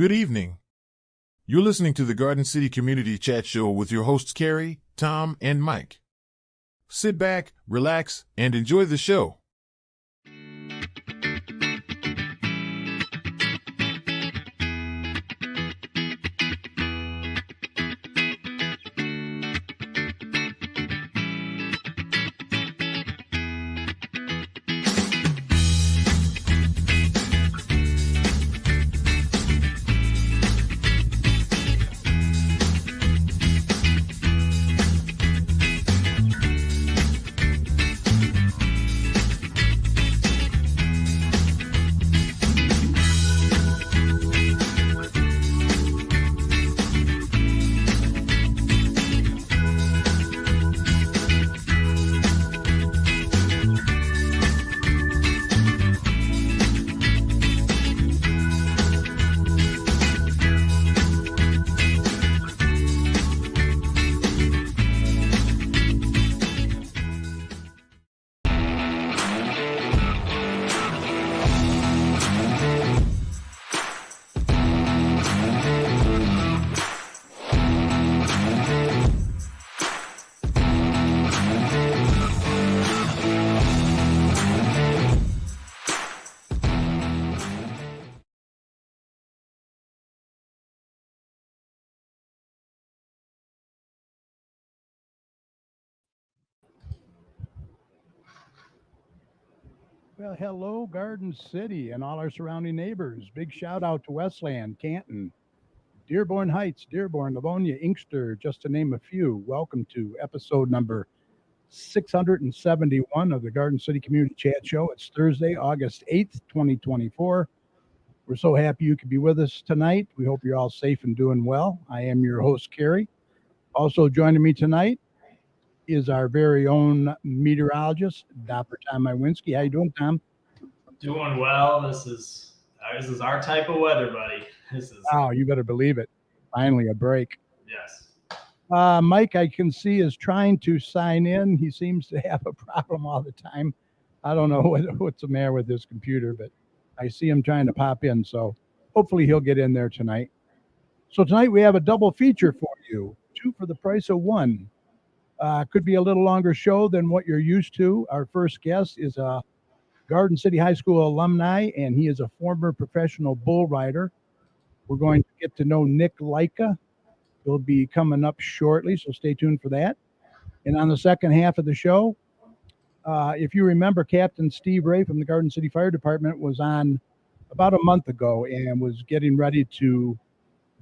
Good evening. You're listening to the Garden City Community Chat Show with your hosts Carrie, Tom, and Mike. Sit back, relax, and enjoy the show. Well, hello, Garden City and all our surrounding neighbors. Big shout out to Westland, Canton, Dearborn Heights, Dearborn, Livonia, Inkster, just to name a few. Welcome to episode number 671 of the Garden City Community Chat Show. It's Thursday, August 8th, 2024. We're so happy you could be with us tonight. We hope you're all safe and doing well. I am your host, Carrie. Also joining me tonight is our very own meteorologist, Dr. Tom Iwinski. How you doing, Tom? Doing well. This is our type of weather, buddy. Oh, you better believe it. Finally, a break. Yes. Mike, I can see, is trying to sign in. He seems to have a problem all the time. I don't know what's the matter with his computer, but I see him trying to pop in. So hopefully he'll get in there tonight. So tonight we have a double feature for you. 2 for the price of 1. Could be a little longer show than what you're used to. Our first guest is a Garden City High School alumni, and he is a former professional bull rider. We're going to get to know Nick Lica. He'll be coming up shortly, so stay tuned for that. And on the second half of the show, if you remember, Captain Steve Ray from the Garden City Fire Department was on about a month ago and was getting ready to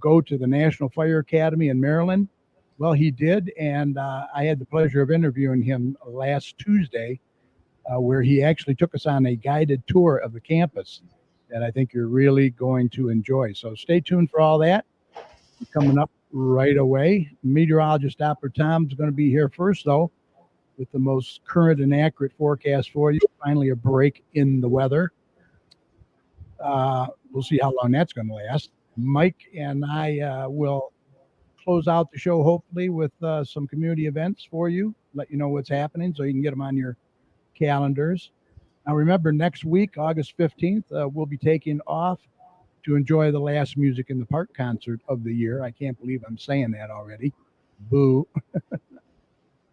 go to the National Fire Academy in Maryland. Well, he did, and I had the pleasure of interviewing him last Tuesday, where he actually took us on a guided tour of the campus that I think you're really going to enjoy. So stay tuned for all that. Coming up right away. Meteorologist Dr. Tom's going to be here first, though, with the most current and accurate forecast for you. Finally, a break in the weather. We'll see how long that's going to last. Mike and I will close out the show hopefully with some community events for you, let you know what's happening so you can get them on your calendars. Now remember, next week, August 15th, we'll be taking off to enjoy the last Music in the Park concert of the year. I can't believe I'm saying that already. Boo.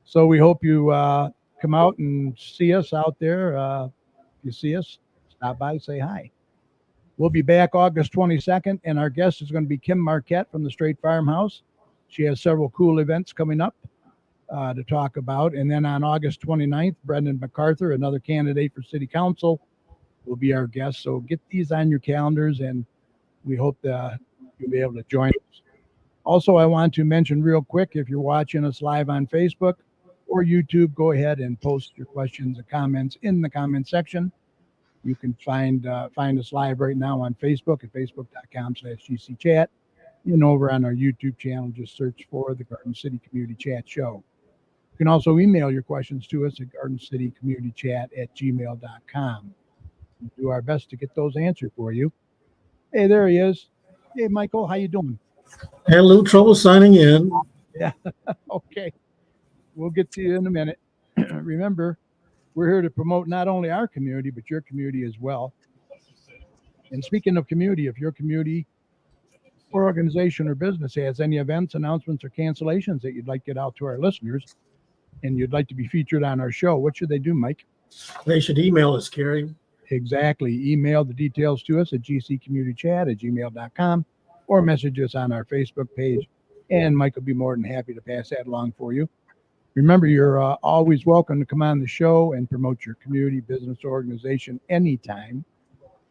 So we hope you come out and see us out there. If you see us, stop by, say hi. We'll be back August 22nd, and our guest is going to be Kim Marquette from the Straight Farmhouse. She has several cool events coming up to talk about. And then on August 29th, Brendan MacArthur, another candidate for city council, will be our guest. So get these on your calendars, and we hope that you'll be able to join us. Also, I want to mention real quick, if you're watching us live on Facebook or YouTube, go ahead and post your questions and comments in the comment section. You can find us live right now on Facebook at facebook.com/GCChat. And over on our YouTube channel, just search for the Garden City Community Chat Show. You can also email your questions to us at gardencitycommunitychat@gmail.com. We'll do our best to get those answered for you. Hey, there he is. Hey, Michael, how you doing? Had a little trouble signing in. Yeah, okay. We'll get to you in a minute. Remember, we're here to promote not only our community, but your community as well. And speaking of community, if your community organization or business has any events, announcements, or cancellations that you'd like to get out to our listeners and you'd like to be featured on our show, what should they do, Mike? They should email us, Carrie. Exactly. Email the details to us at gccommunitychat@gmail.com or message us on our Facebook page, and Mike will be more than happy to pass that along for you. Remember, you're always welcome to come on the show and promote your community, business, organization anytime.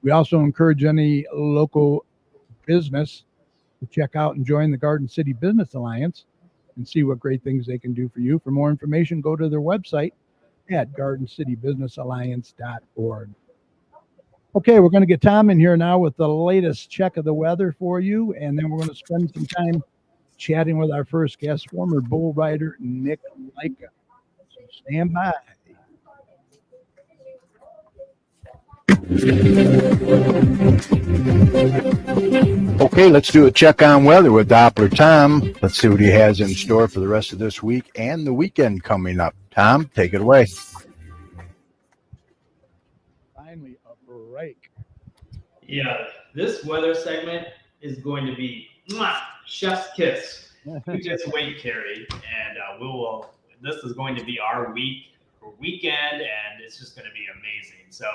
We also encourage any local business to check out and join the Garden City Business Alliance and see what great things they can do for you. For more information, go to their website at gardencitybusinessalliance.org. Okay, we're going to get Tom in here now with the latest check of the weather for you, and then we're going to spend some time chatting with our first guest, former bull rider Nick Lica. So stand by. Okay, let's do a check on weather with Doppler Tom. Let's see what he has in store for the rest of this week and the weekend coming up. Tom, take it away. Finally, a break. Yeah, this weather segment is going to be chef's kiss. You just wait, Carrie, and this is going to be our weekend, and it's just going to be amazing. So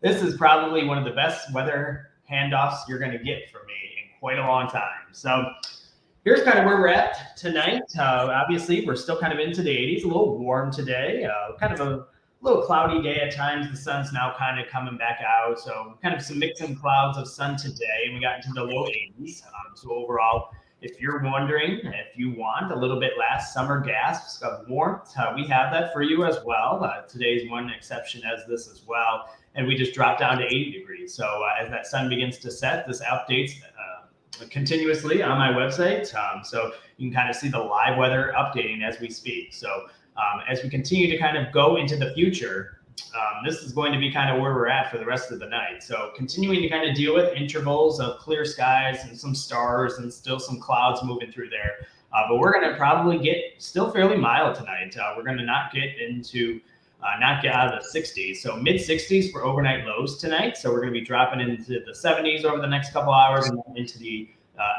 this is probably one of the best weather handoffs you're going to get from me in quite a long time. So here's kind of where we're at tonight. Obviously, we're still kind of into the 80s, a little warm today, kind of a little cloudy day at times. The sun's now kind of coming back out. So kind of some mixing clouds of sun today, and we got into the low 80s. So overall, if you're wondering if you want a little bit last summer gasps of warmth, we have that for you as well. Today's one exception as this as well. And we just dropped down to 80 degrees. So as that sun begins to set, this updates continuously on my website. So you can kind of see the live weather updating as we speak. So as we continue to kind of go into the future, this is going to be kind of where we're at for the rest of the night. So continuing to kind of deal with intervals of clear skies and some stars and still some clouds moving through there. But we're going to probably get still fairly mild tonight. We're going to not get out of the 60s. So mid 60s for overnight lows tonight. So we're going to be dropping into the 70s over the next couple hours and then into the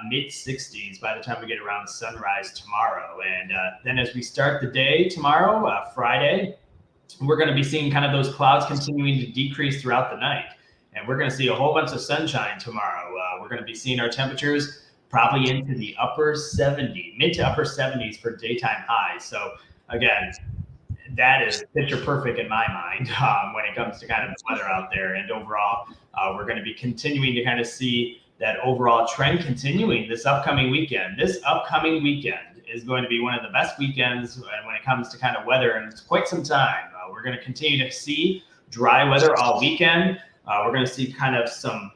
mid 60s by the time we get around sunrise tomorrow. And then as we start the day tomorrow, Friday, we're going to be seeing kind of those clouds continuing to decrease throughout the night. And we're going to see a whole bunch of sunshine tomorrow. We're going to be seeing our temperatures probably into the mid to upper 70s for daytime highs. So again, that is picture perfect in my mind when it comes to kind of the weather out there. And overall, we're going to be continuing to kind of see that overall trend continuing this upcoming weekend. This upcoming weekend is going to be one of the best weekends when it comes to kind of weather in quite some time. We're going to continue to see dry weather all weekend. We're going to see kind of some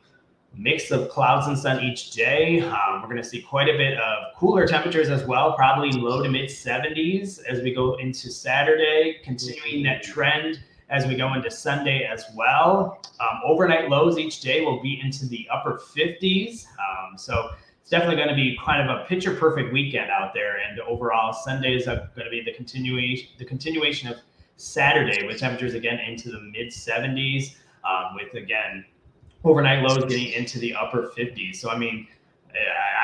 mix of clouds and sun each day. We're going to see quite a bit of cooler temperatures as well, probably low to mid 70s as we go into Saturday, continuing that trend as we go into Sunday as well. Overnight lows each day will be into the upper 50s. So it's definitely going to be kind of a picture perfect weekend out there. And overall, Sunday is going to be the continuation of Saturday with temperatures again into the mid 70s with again overnight lows getting into the upper 50s. So, I mean,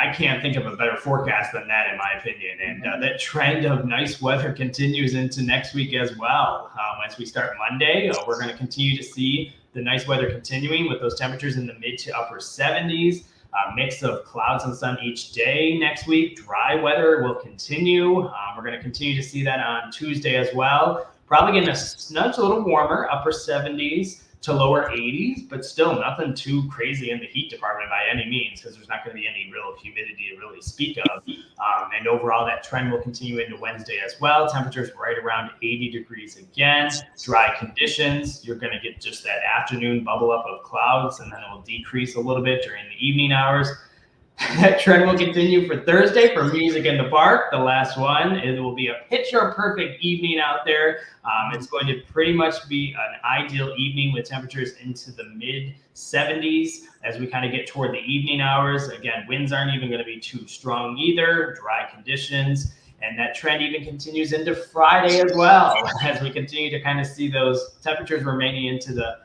I can't think of a better forecast than that, in my opinion. And that trend of nice weather continues into next week as well. As we start Monday, we're going to continue to see the nice weather continuing with those temperatures in the mid to upper 70s. Mix of clouds and sun each day next week. Dry weather will continue. We're going to continue to see that on Tuesday as well. Probably getting a nudge a little warmer, upper 70s to lower 80s, but still nothing too crazy in the heat department by any means, because there's not going to be any real humidity to really speak of. And overall, that trend will continue into Wednesday as well. Temperatures right around 80 degrees again. Dry conditions. You're going to get just that afternoon bubble up of clouds, and then it will decrease a little bit during the evening hours. That trend will continue for Thursday for Music in the Park, the last one. It will be a picture-perfect evening out there. It's going to pretty much be an ideal evening with temperatures into the mid-70s as we kind of get toward the evening hours. Again, winds aren't even going to be too strong either. Dry conditions. And that trend even continues into Friday as well as we continue to kind of see those temperatures remaining into the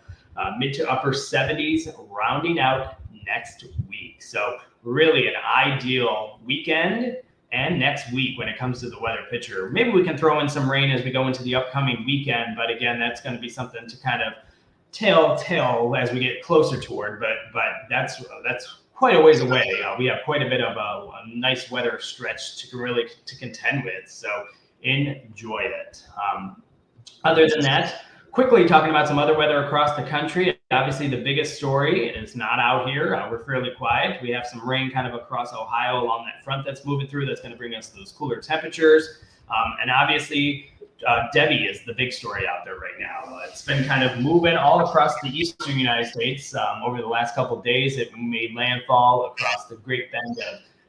mid to upper 70s, rounding out next week. So really an ideal weekend and next week when it comes to the weather picture. Maybe we can throw in some rain as we go into the upcoming weekend, but again, that's going to be something to kind of tell as we get closer toward. But that's quite a ways away. We have quite a bit of a nice weather stretch to contend with. So enjoy it. Other than that, quickly talking about some other weather across the country. Obviously, the biggest story is not out here. We're fairly quiet. We have some rain kind of across Ohio along that front that's moving through. That's going to bring us those cooler temperatures. And obviously, Debbie is the big story out there right now. It's been kind of moving all across the eastern United States over the last couple of days. It made landfall across the Great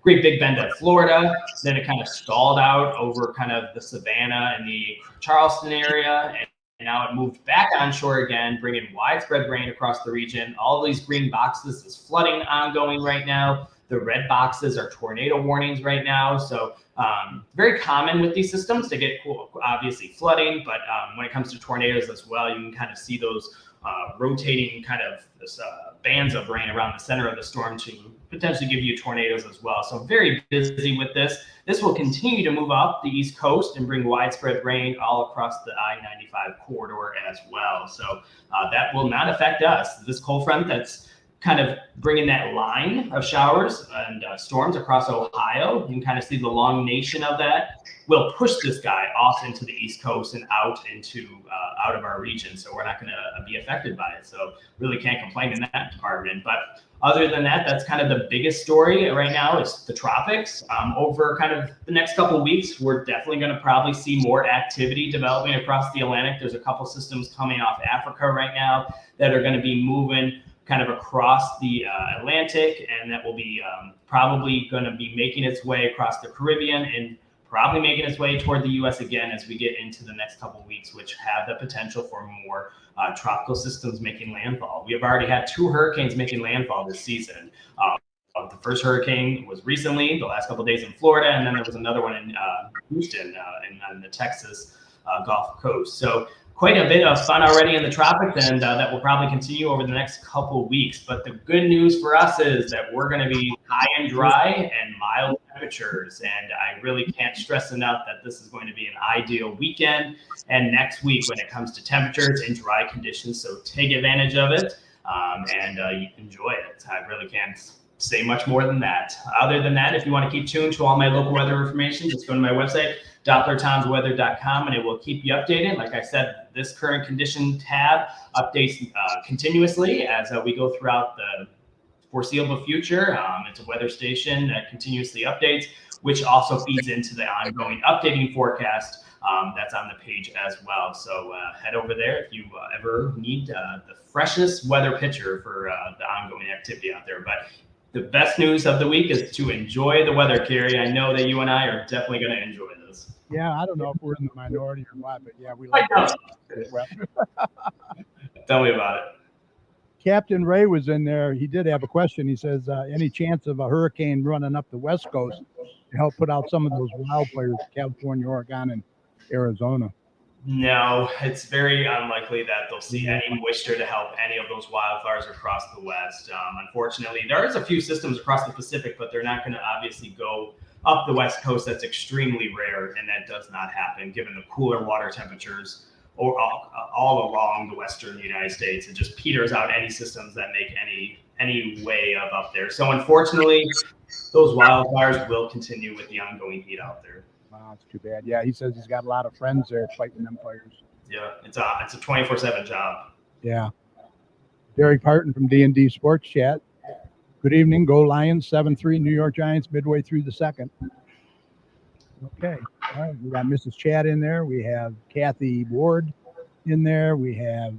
Big Bend of Florida. Then it kind of stalled out over kind of the Savannah and the Charleston area. And now it moved back onshore again, bringing widespread rain across the region. All these green boxes is flooding ongoing right now. The red boxes are tornado warnings right now. So very common with these systems to get obviously flooding, but when it comes to tornadoes as well, you can kind of see those rotating kind of bands of rain around the center of the storm to potentially give you tornadoes as well. So very busy with this. This will continue to move up the East Coast and bring widespread rain all across the I-95 corridor as well. So that will not affect us. This cold front that's kind of bringing that line of showers and storms across Ohio. You can kind of see the long nation of that will push this guy off into the East Coast and out of our region. So we're not going to be affected by it. So really can't complain in that department. But other than that, that's kind of the biggest story right now is the tropics. Over kind of the next couple of weeks, we're definitely going to probably see more activity developing across the Atlantic. There's a couple systems coming off Africa right now that are going to be moving kind of across the Atlantic, and that will be probably going to be making its way across the Caribbean and probably making its way toward the U.S. again as we get into the next couple of weeks, which have the potential for more tropical systems making landfall. We have already had 2 hurricanes making landfall this season. The first hurricane was recently, the last couple of days in Florida, and then there was another one in Houston on the Texas Gulf Coast. So quite a bit of fun already in the tropics, and that will probably continue over the next couple of weeks. But the good news for us is that we're going to be high and dry and mild temperatures. And I really can't stress enough that this is going to be an ideal weekend and next week when it comes to temperatures and dry conditions. So take advantage of it and enjoy it. I really can't say much more than that. Other than that, if you want to keep tuned to all my local weather information, just go to my website, DopplerTomsWeather.com, and it will keep you updated. Like I said, this current condition tab updates continuously as we go throughout the foreseeable future. It's a weather station that continuously updates, which also feeds into the ongoing updating forecast that's on the page as well. So head over there if you ever need the freshest weather picture for the ongoing activity out there. But the best news of the week is to enjoy the weather, Carrie. I know that you and I are definitely going to enjoy this. Yeah, I don't know if we're in the minority or what, but yeah, we like it. Tell me about it. Captain Ray was in there. He did have a question. He says, any chance of a hurricane running up the West Coast to help put out some of those wildfires in California, Oregon, and Arizona? No, it's very unlikely that they'll see any moisture to help any of those wildfires across the West. Unfortunately, there is a few systems across the Pacific, but they're not going to obviously go up the West Coast. That's extremely rare, and that does not happen given the cooler water temperatures all along the western United States. It just peters out any systems that make any way up there. So unfortunately, those wildfires will continue with the ongoing heat out there. Wow, it's too bad. Yeah, he says he's got a lot of friends there fighting them fires. Yeah, it's a 24/7 job. Yeah. Derek Parton from D&D Sports Chat. Good evening. Go Lions, 7-3 New York Giants midway through the second. Okay. All right. We got Mrs. Chat in there. We have Kathy Ward in there. We have,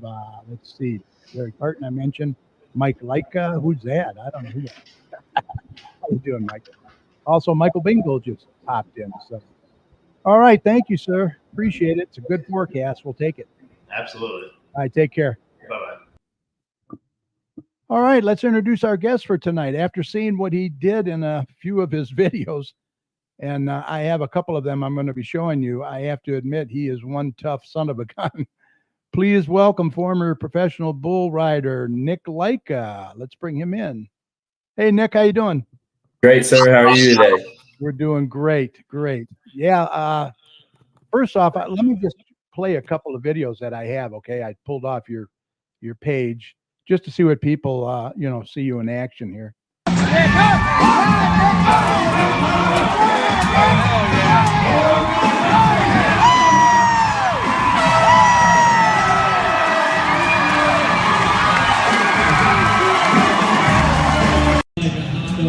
let's see, Derek Parton I mentioned. Mike Lica. Who's that? I don't know who that is. How you doing, Mike? Also, Michael Bingle just popped in. So, all right. Thank you, sir. Appreciate it. It's a good forecast. We'll take it. Absolutely. All right. Take care. Bye-bye. All right, let's introduce our guest for tonight. After seeing what he did in a few of his videos, and I have a couple of them I'm going to be showing you, I have to admit he is one tough son of a gun. Please welcome former professional bull rider Nick Lica. Let's bring him in. Hey, Nick, how you doing? Great, sir. How are you today? We're doing great. Yeah. First off, let me just play a couple of videos that I have. Okay, I pulled off your page just to see what people see you in action here. Go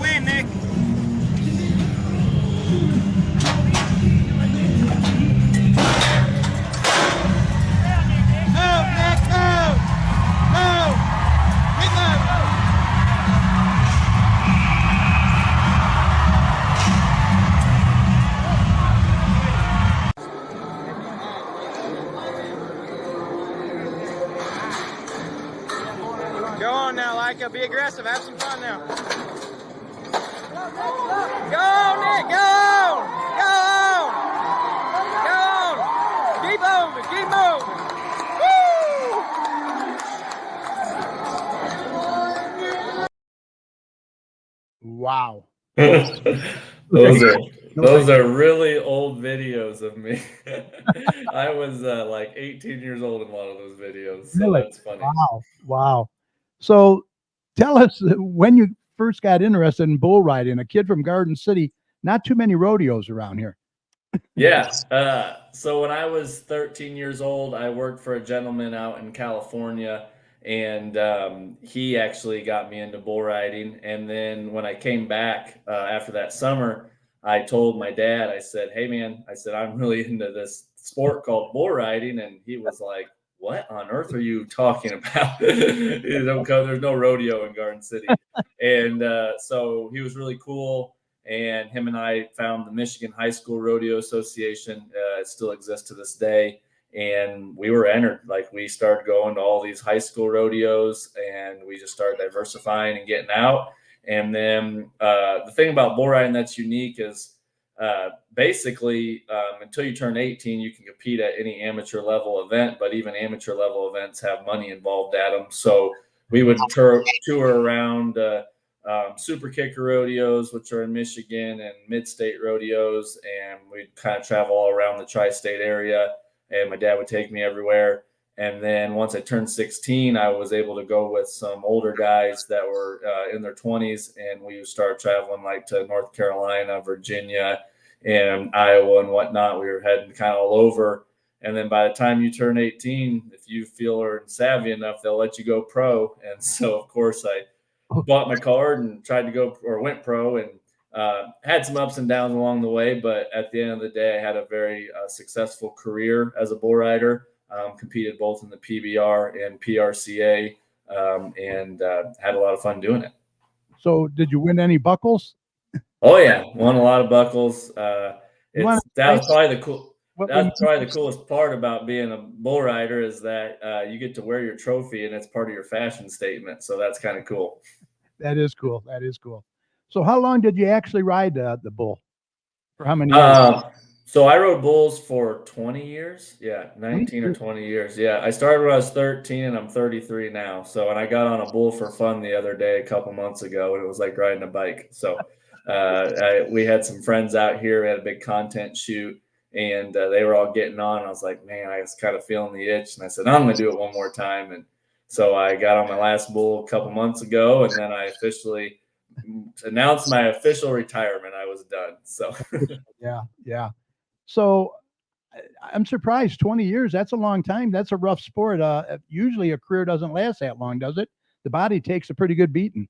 in, Nick. Go on now, Lica. Be aggressive. Have some fun now. Go on, Nick. Go on. Go on. Go on. Keep moving. Keep moving. Woo! Wow. Those are really old videos of me. I was like 18 years old in a lot of those videos. So Really? that's funny. Wow. So tell us when you first got interested in bull riding. A kid from Garden City, not too many rodeos around here. Yeah. So when I was 13 years old, I worked for a gentleman out in California, and he actually got me into bull riding. And then when I came back after that summer, I told my dad, I said, "Hey man," I said, "I'm really into this sport called bull riding." And he was like, "What on earth are you talking about?" There's no rodeo in Garden City. And so he was really cool. And him and I found the Michigan High School Rodeo Association. It still exists to this day. And we were entered. Like, we started going to all these high school rodeos, and we just started diversifying and getting out. And then the thing about bull riding that's unique is basically until you turn 18, you can compete at any amateur level event, but even amateur level events have money involved at them. So we would tour around super kicker rodeos, which are in Michigan, and mid-state rodeos, and we'd kind of travel all around the tri-state area, and my dad would take me everywhere. And then once I turned 16, I was able to go with some older guys that were in their 20s, and we started traveling like to North Carolina, Virginia, and Iowa and whatnot. We were heading kind of all over. And then by the time you turn 18, if you feel are savvy enough, they'll let you go pro. And so, of course, I bought my card and tried to go, or went pro, and had some ups and downs along the way. But at the end of the day, I had a very successful career as a bull rider. Competed both in the PBR and PRCA, and had a lot of fun doing it. So did you win any buckles? Oh yeah, won a lot of buckles. That was probably the coolest part about being a bull rider, is that you get to wear your trophy and it's part of your fashion statement. So that's kind of cool. That is cool. So how long did you actually ride the bull? For how many years? So I rode bulls for 20 years. Yeah, 19 or 20 years. Yeah, I started when I was 13, and I'm 33 now. So, and I got on a bull for fun the other day, a couple months ago, and it was like riding a bike. So we had some friends out here. We had a big content shoot, and they were all getting on. I was like, man, I was kind of feeling the itch. And I said, I'm going to do it one more time. And so I got on my last bull a couple months ago, and then I officially announced my official retirement. I was done. So yeah. So I'm surprised 20 years. That's a long time. That's a rough sport. Usually a career doesn't last that long, does it? The body takes a pretty good beating.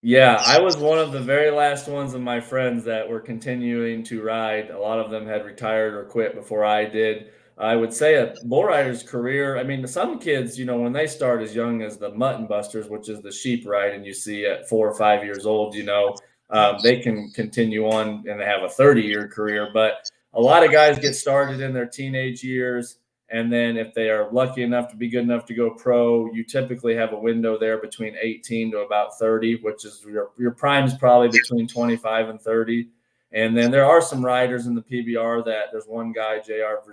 Yeah, I was one of the very last ones of my friends that were continuing to ride. A lot of them had retired or quit before I did. I would say a bull rider's career, I mean, some kids, when they start as young as the mutton busters, which is the sheep riding you see at 4 or 5 years old, they can continue on and they have a 30-year career. But a lot of guys get started in their teenage years, and then if they are lucky enough to be good enough to go pro, you typically have a window there between 18 to about 30, which is your prime's probably between 25 and 30. And then there are some riders in the PBR that there's one guy, JR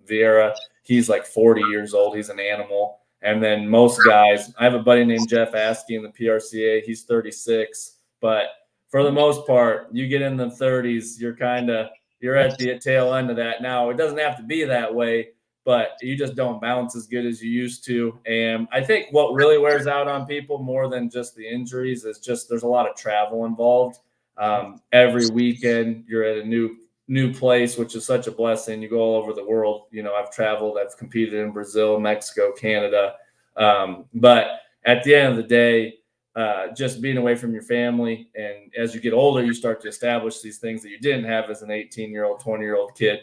Vieira, he's like 40 years old. He's an animal. And then most guys, I have a buddy named Jeff Askey in the PRCA. He's 36, but for the most part, you get in the 30s, you're at the tail end of that. Now, it doesn't have to be that way, but you just don't bounce as good as you used to. And I think what really wears out on people more than just the injuries is just there's a lot of travel involved. Every weekend, you're at a new place, which is such a blessing. You go all over the world. I've traveled, I've competed in Brazil, Mexico, Canada. But at the end of the day, just being away from your family, and as you get older, you start to establish these things that you didn't have as an 18-year-old, 20-year-old kid,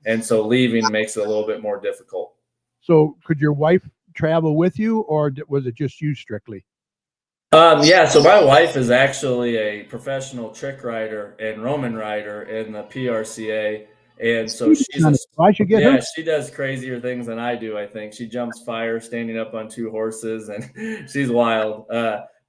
and so leaving makes it a little bit more difficult. So could your wife travel with you, or was it just you strictly? Yeah, so my wife is actually a professional trick rider and Roman rider in the PRCA. And so I should get her. she does crazier things than I do, I think. She jumps fire standing up on 2 horses, and she's wild.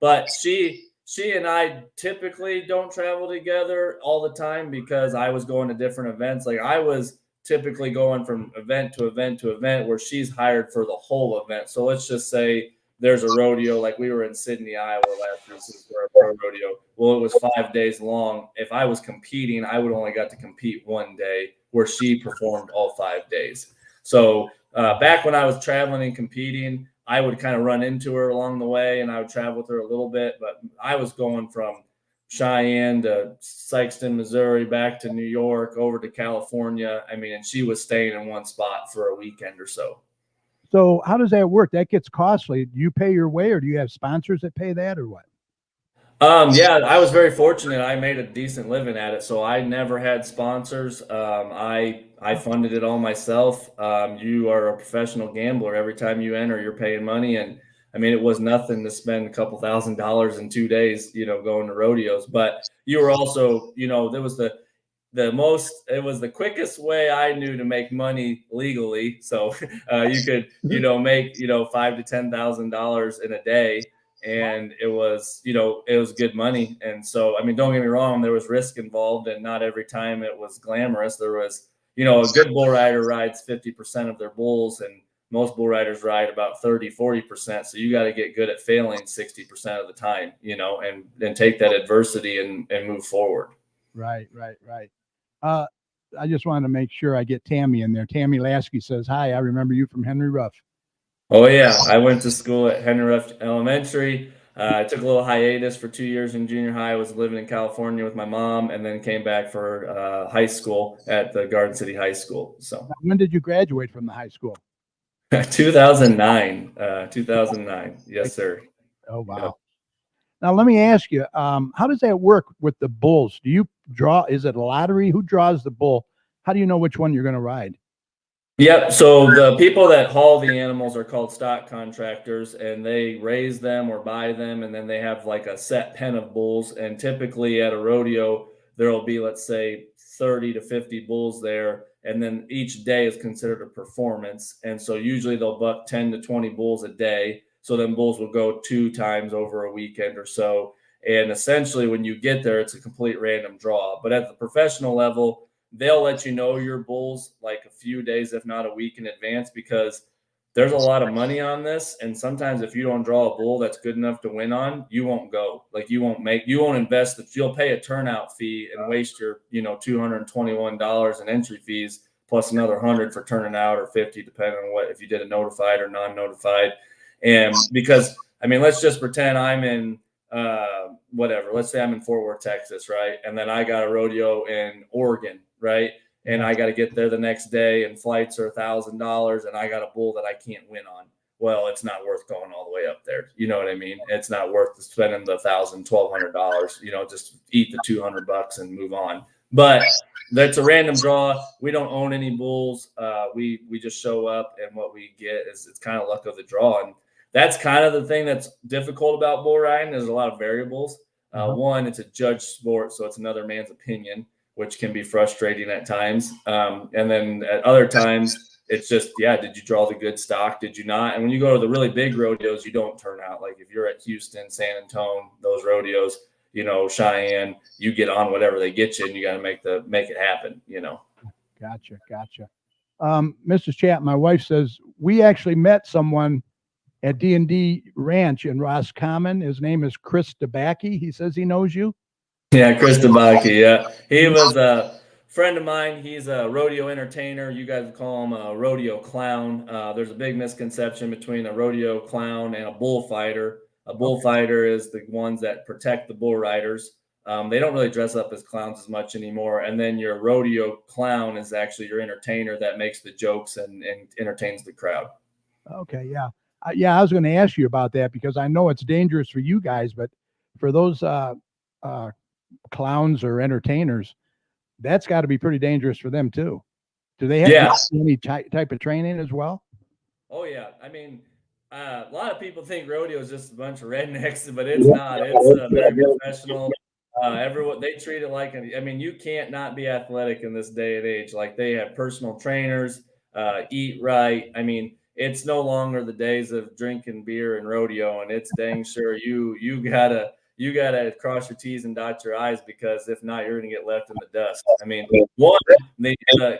But she and I typically don't travel together all the time because I was going to different events. Like I was typically going from event to event to event where she's hired for the whole event. So let's just say there's a rodeo, like we were in Sydney, Iowa last week for a pro rodeo. Well, it was 5 days long. If I was competing, I would only got to compete one day where she performed all 5 days. So back when I was traveling and competing, I would kind of run into her along the way and I would travel with her a little bit. But I was going from Cheyenne to Sikeston, Missouri, back to New York, over to California. I mean, and she was staying in one spot for a weekend or so. So how does that work? That gets costly. Do you pay your way, or do you have sponsors that pay that, or what? Yeah, I was very fortunate. I made a decent living at it, so I never had sponsors. I funded it all myself. You are a professional gambler. Every time you enter, you're paying money, and I mean, it was nothing to spend a couple $1,000s in 2 days, going to rodeos. But you were also, there was it was the quickest way I knew to make money legally. So you could, make, $5,000 to $10,000 in a day. And it was good money. And so, I mean, don't get me wrong, there was risk involved, and not every time it was glamorous. There was, a good bull rider rides 50% of their bulls, and most bull riders ride about 30-40%. So you got to get good at failing 60% of the time, and then take that adversity and move forward. Right. I just wanted to make sure I get Tammy in there. Tammy Lasky says, "Hi, I remember you from Henry Ruff." Oh yeah, I went to school at Henry Ruff Elementary. I took a little hiatus for 2 years in junior high. I was living in California with my mom, and then came back for high school at the Garden City High School. So when did you graduate from the high school? 2009. 2009. Yes, sir. Oh wow. Yep. Now let me ask you, how does that work with the bulls? Do you draw? Is it a lottery? Who draws the bull? How do you know which one you're going to ride? Yep. So the people that haul the animals are called stock contractors, and they raise them or buy them, and then they have like a set pen of bulls. And typically at a rodeo, there will be, let's say, 30 to 50 bulls there, and then each day is considered a performance. And so usually they'll buck 10 to 20 bulls a day. So then bulls will go 2 times over a weekend or so. And essentially when you get there, it's a complete random draw. But at the professional level, they'll let you know your bulls like a few days, if not a week in advance, because there's a lot of money on this. And sometimes if you don't draw a bull that's good enough to win on, you won't go. Like you won't invest you'll pay a turnout fee and waste your, $221 in entry fees, plus another $100 for turning out, or $50, depending on if you did a notified or non-notified. And because, I mean, let's just pretend I'm in let's say I'm in Fort Worth, Texas, right? And then I got a rodeo in Oregon, right? And I got to get there the next day, and flights are $1,000, and I got a bull that I can't win on. Well, it's not worth going all the way up there. You know what I mean? It's not worth spending the $1,000, $1,200, just eat the $200 and move on. But that's a random draw. We don't own any bulls. We just show up, and what we get is it's kind of luck of the draw. And that's kind of the thing that's difficult about bull riding. There's a lot of variables. One, it's a judge sport, so it's another man's opinion, which can be frustrating at times. And then at other times, it's just, did you draw the good stock? Did you not? And when you go to the really big rodeos, you don't turn out. Like if you're at Houston, San Antonio, those rodeos, Cheyenne, you get on whatever they get you, and you got to make it happen, Gotcha. Mrs. Chap, my wife says we actually met someone at D&D Ranch in Roscommon. His name is Chris DeBacke. He says he knows you. Yeah, Chris DeBacke. Yeah, he was a friend of mine. He's a rodeo entertainer. You guys call him a rodeo clown. There's a big misconception between a rodeo clown and a bullfighter. A bullfighter is the ones that protect the bull riders. They don't really dress up as clowns as much anymore. And then your rodeo clown is actually your entertainer that makes the jokes and entertains the crowd. Okay, yeah. I was going to ask you about that because I know it's dangerous for you guys, but for those clowns or entertainers, that's got to be pretty dangerous for them too. Do they have any type of training as well? Oh yeah, I mean, a lot of people think rodeo is just a bunch of rednecks, but it's not. It's very professional. Everyone, they treat it like, I mean, you can't not be athletic in this day and age. Like, they have personal trainers, eat right. I mean, it's no longer the days of drinking beer and rodeo, and it's dang sure you gotta cross your T's and dot your I's, because if not, you're gonna get left in the dust. I mean, one, the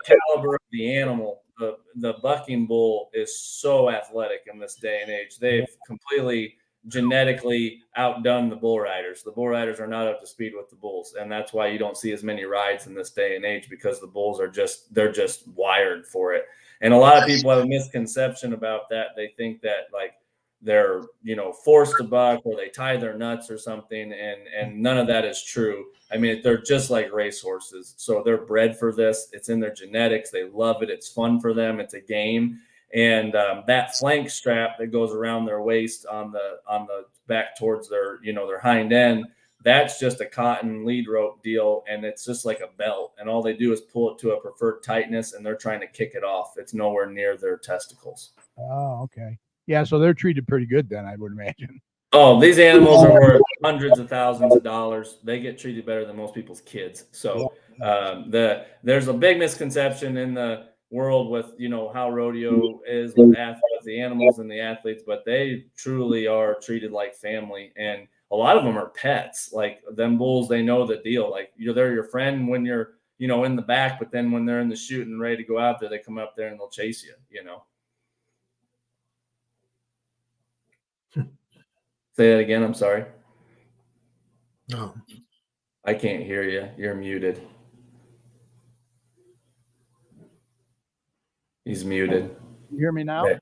caliber of the animal, the bucking bull is so athletic in this day and age. They've completely genetically outdone the bull riders. The bull riders are not up to speed with the bulls, and that's why you don't see as many rides in this day and age, because the bulls are they're just wired for it. And a lot of people have a misconception about that. They think that, like, they're, forced to buck, or they tie their nuts or something, and none of that is true. I mean, they're just like racehorses. So they're bred for this. It's in their genetics. They love it. It's fun for them. It's a game. And that flank strap that goes around their waist on the back towards their hind end, that's just a cotton lead rope deal, and it's just like a belt. And all they do is pull it to a preferred tightness, and they're trying to kick it off. It's nowhere near their testicles. Oh, okay. Yeah, so they're treated pretty good then, I would imagine. Oh, these animals are worth hundreds of thousands of dollars. They get treated better than most people's kids. So there's a big misconception in the world with how rodeo is with the animals and the athletes, but they truly are treated like family, and a lot of them are pets. Like, them bulls, they know the deal. Like, they're your friend when you're in the back, but then when they're in the chute and ready to go out there, they come up there and they'll chase you. Say that again. I'm sorry. No. I can't hear you. You're muted. He's muted. You hear me now? Okay.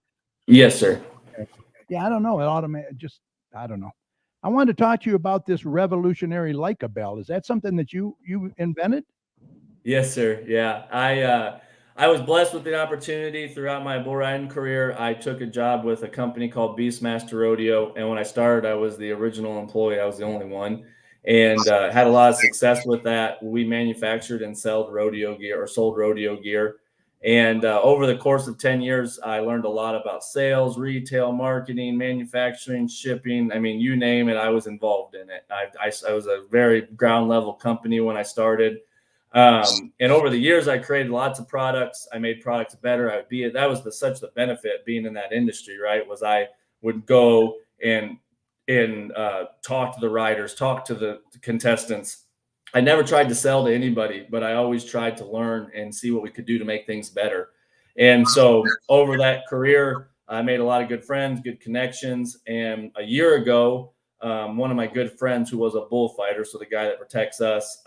Yes, sir. Okay. Yeah, I don't know. I don't know. I wanted to talk to you about this revolutionary Lica bell. Is that something that you invented? Yes, sir. Yeah. I was blessed with the opportunity throughout my bull riding career. I took a job with a company called Beastmaster Rodeo. And when I started, I was the original employee. I was the only one, and had a lot of success with that. We manufactured and sold rodeo gear. And over the course of 10 years, I learned a lot about sales, retail, marketing, manufacturing, shipping. I mean, you name it, I was involved in it. I was a very ground level company when I started. And over the years, I created lots of products. I made products better. That was such the benefit being in that industry, right? Was I would go and talk to the riders, talk to the contestants. I never tried to sell to anybody, but I always tried to learn and see what we could do to make things better. And so over that career, I made a lot of good friends, good connections. And a year ago, one of my good friends, who was a bullfighter, so the guy that protects us,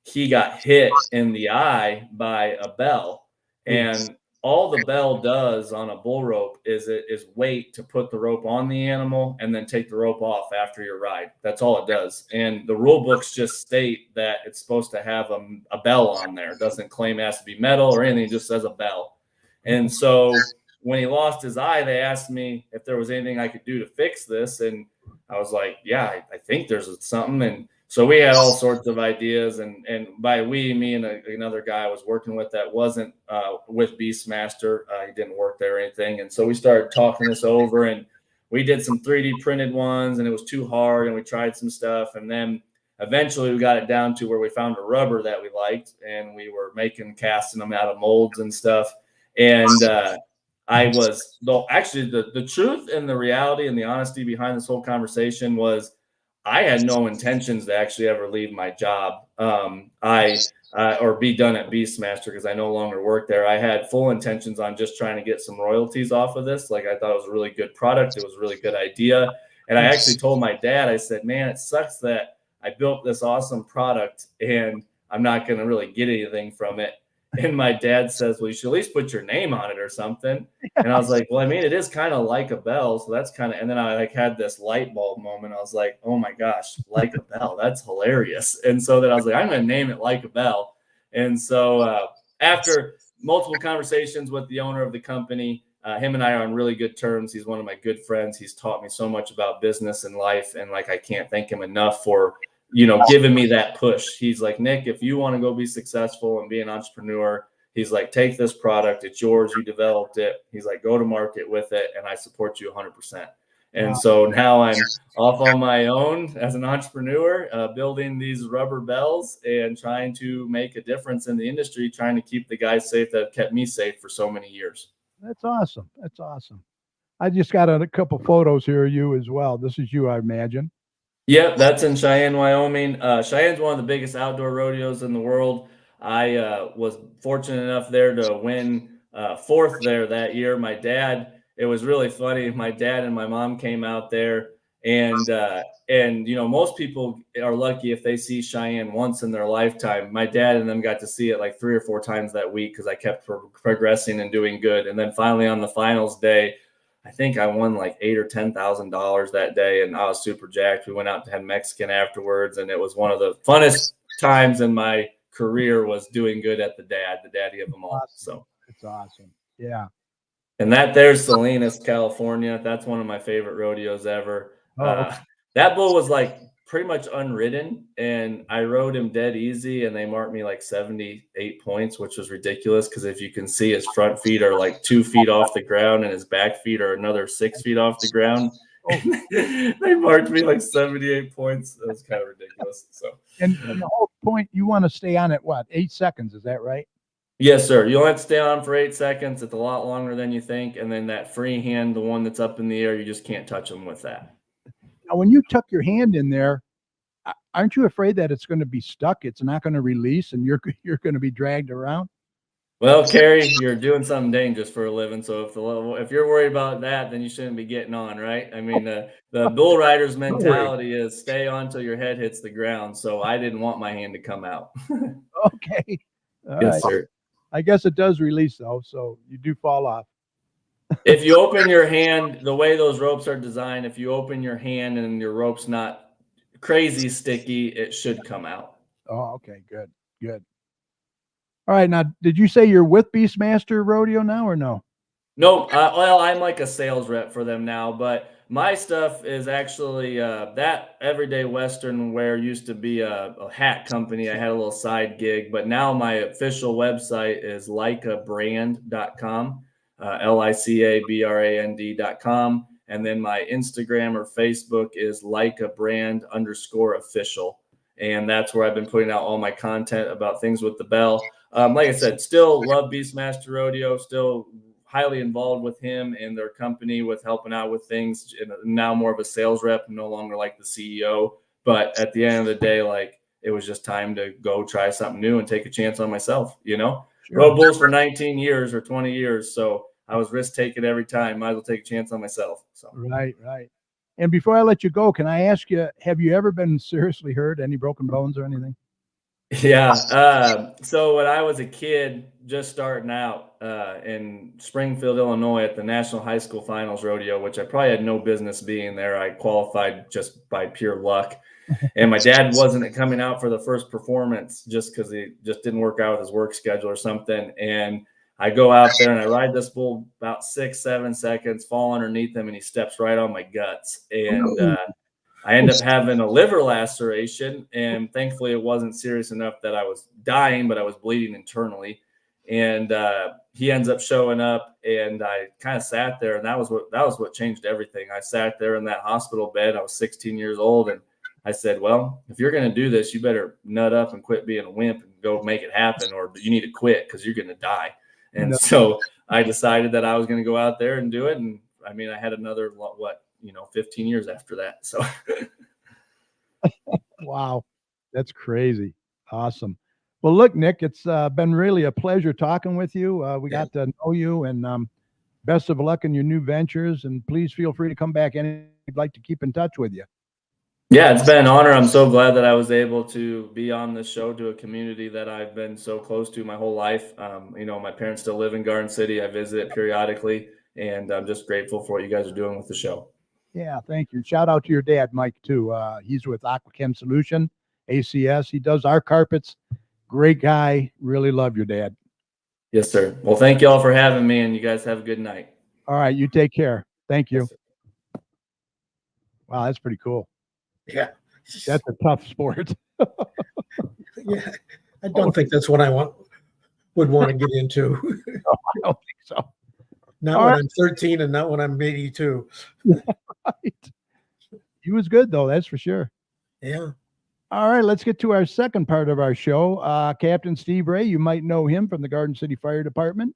he got hit in the eye by a bell. And all the bell does on a bull rope is wait to put the rope on the animal and then take the rope off after your ride. That's all it does. And the rule books just state that it's supposed to have a bell on there. It doesn't claim it has to be metal or anything. It just says a bell. And so when he lost his eye, they asked me if there was anything I could do to fix this. And I was like, yeah, I think there's something. And so we had all sorts of ideas, and by we, me and another guy I was working with that wasn't with Beastmaster. He didn't work there or anything. And so we started talking this over, and we did some 3D printed ones, and it was too hard, and we tried some stuff. And then eventually we got it down to where we found a rubber that we liked, and we were casting them out of molds and stuff. And the truth and the reality and the honesty behind this whole conversation was, I had no intentions to actually ever leave my job. Or be done at Beastmaster because I no longer work there. I had full intentions on just trying to get some royalties off of this. Like I thought it was a really good product. It was a really good idea. And I actually told my dad, I said, man, it sucks that I built this awesome product and I'm not going to really get anything from it. And my dad says, well, you should at least put your name on it or something. And I was like, well, I mean, it is kind of like a bell. So that's kind of, and then I like had this light bulb moment. I was like, oh my gosh, like a bell. That's hilarious. And so then I was like, I'm going to name it Like a Bell. And so after multiple conversations with the owner of the company, him and I are on really good terms. He's one of my good friends. He's taught me so much about business and life. And like, I can't thank him enough for, giving me that push. He's like, Nick, if you want to go be successful and be an entrepreneur, he's like, take this product. It's yours. You developed it. He's like, go to market with it. And I support you 100%. And so now I'm off on my own as an entrepreneur, building these rubber bells and trying to make a difference in the industry, trying to keep the guys safe that have kept me safe for so many years. That's awesome. That's awesome. I just got a couple photos here of you as well. This is you, I imagine. Yep, that's in Cheyenne, Wyoming. Cheyenne's one of the biggest outdoor rodeos in the world. I was fortunate enough there to win fourth there that year. It was really funny. My dad and my mom came out there, and most people are lucky if they see Cheyenne once in their lifetime. My dad and them got to see it like 3 or 4 times that week because I kept progressing and doing good. And then finally on the finals day, I think I won like $8,000 or $10,000 that day, and I was super jacked. We went out to have Mexican afterwards, and it was one of the funnest times in my career was doing good at the daddy of them all. Awesome. So it's awesome. Yeah. And there's Salinas, California. That's one of my favorite rodeos ever. Okay. That bull was like pretty much unridden, and I rode him dead easy, and they marked me like 78 points, which was ridiculous because if you can see, his front feet are like 2 feet off the ground, and his back feet are another 6 feet off the ground. They marked me like 78 points. That was kind of ridiculous. So, and the whole point, you want to stay on it, what, 8 seconds? Is that right? Yes, sir. You only have to stay on for 8 seconds. It's a lot longer than you think. And then that free hand, the one that's up in the air, you just can't touch them with that. Now, when you tuck your hand in there, aren't you afraid that it's going to be stuck? It's not going to release, and you're going to be dragged around? Well, Carrie, you're doing something dangerous for a living. So if you're worried about that, then you shouldn't be getting on, right? I mean, the bull rider's mentality is stay on till your head hits the ground. So I didn't want my hand to come out. Okay. All yes, right. sir. I guess it does release, though, so you do fall off. If you open your hand, the way those ropes are designed, if you open your hand and your rope's not crazy sticky, it should come out. Oh, okay, good, good. All right, now, did you say you're with Beastmaster Rodeo now or no? No, well, I'm like a sales rep for them now, but my stuff is actually that Everyday Western Wear used to be a hat company. I had a little side gig, but now my official website is licabrand.com, licabrand.com. And then my Instagram or Facebook is licabrand_official. And that's where I've been putting out all my content about things with the bell. Like I said, still love Beastmaster Rodeo, still highly involved with him and their company with helping out with things. And now more of a sales rep, no longer like the CEO. But at the end of the day, like it was just time to go try something new and take a chance on myself, Sure. Rode bulls for 19 years or 20 years. So I was risk taking every time. Might as well take a chance on myself. So Right. And before I let you go, can I ask you, have you ever been seriously hurt? Any broken bones or anything? Yeah. So when I was a kid, just starting out in Springfield, Illinois at the National High School Finals Rodeo, which I probably had no business being there. I qualified just by pure luck. And my dad wasn't coming out for the first performance just because he just didn't work out with his work schedule or something. And I go out there and I ride this bull about 6-7 seconds, fall underneath him, and he steps right on my guts. And I end up having a liver laceration, and thankfully it wasn't serious enough that I was dying, but I was bleeding internally. And he ends up showing up, and I kind of sat there, and that was what changed everything. I sat there in that hospital bed. I was 16 years old, and I said, well, if you're going to do this, you better nut up and quit being a wimp and go make it happen, or you need to quit because you're going to die. And so I decided that I was going to go out there and do it. And I mean, I had another, 15 years after that. So Wow. That's crazy. Awesome. Well, look, Nick, it's been really a pleasure talking with you. We got to know you, and best of luck in your new ventures. And please feel free to come back anytime you'd like to keep in touch with you. Yeah, it's been an honor. I'm so glad that I was able to be on this show to a community that I've been so close to my whole life. My parents still live in Garden City. I visit it periodically, and I'm just grateful for what you guys are doing with the show. Yeah, thank you. Shout out to your dad, Mike, too. He's with AquaChem Solution, ACS. He does our carpets. Great guy. Really love your dad. Yes, sir. Well, thank you all for having me, and you guys have a good night. All right, you take care. Thank you. Yes, Wow, that's pretty cool. Yeah. That's a tough sport. Yeah. I don't think that's what I would want to get into. I don't think so. Not All when right. I'm 13 and not when I'm 82. Right. He was good, though, that's for sure. Yeah. All right, let's get to our second part of our show. Captain Steve Ray, you might know him from the Garden City Fire Department.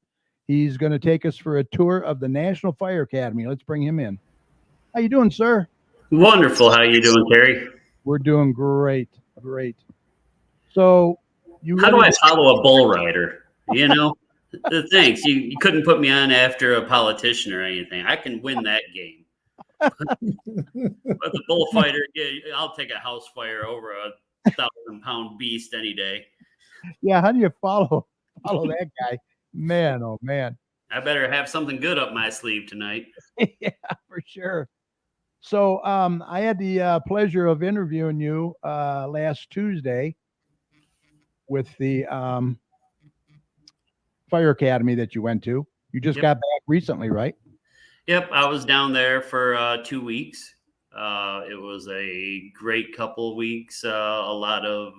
He's going to take us for a tour of the National Fire Academy. Let's bring him in. How you doing, sir? Wonderful. How you doing, Terry? We're doing great. Great. So How do I follow a bull rider? You know, thanks. You couldn't put me on after a politician or anything. I can win that game. But the bullfighter, yeah, I'll take a house fire over a 1,000-pound beast any day. Yeah, how do you follow that guy? Man, oh man. I better have something good up my sleeve tonight. Yeah, for sure. So I had the pleasure of interviewing you last Tuesday with the Fire Academy that you went to. You just got back recently, right? Yep, I was down there for 2 weeks. It was a great couple of weeks, a lot of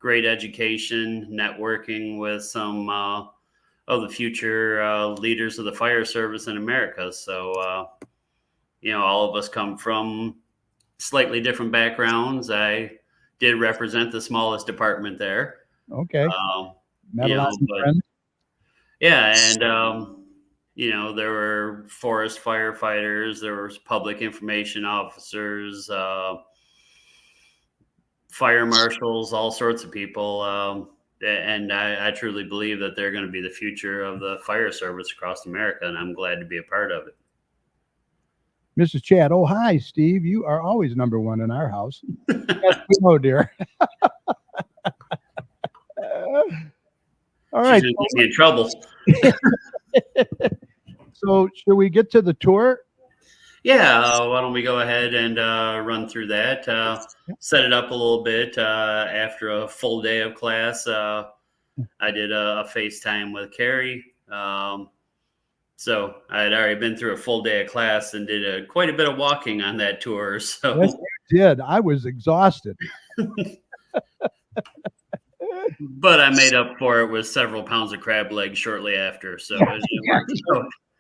great education, networking with some of the future leaders of the fire service in America. So, all of us come from slightly different backgrounds. I did represent the smallest department there. Okay. Met a lot of friends. Yeah, and there were forest firefighters, there was public information officers, fire marshals, all sorts of people. And I truly believe that they're going to be the future of the fire service across America, and I'm glad to be a part of it. Mrs. Chad, oh, hi, Steve. You are always number one in our house. Yes, we know, dear. All right. She's going to get me in trouble. So should we get to the tour? Yeah, why don't we go ahead and run through that, set it up a little bit. After a full day of class, I did a FaceTime with Carrie. So I had already been through a full day of class and did quite a bit of walking on that tour. So Yes, you did. I was exhausted. But I made up for it with several pounds of crab legs shortly after. So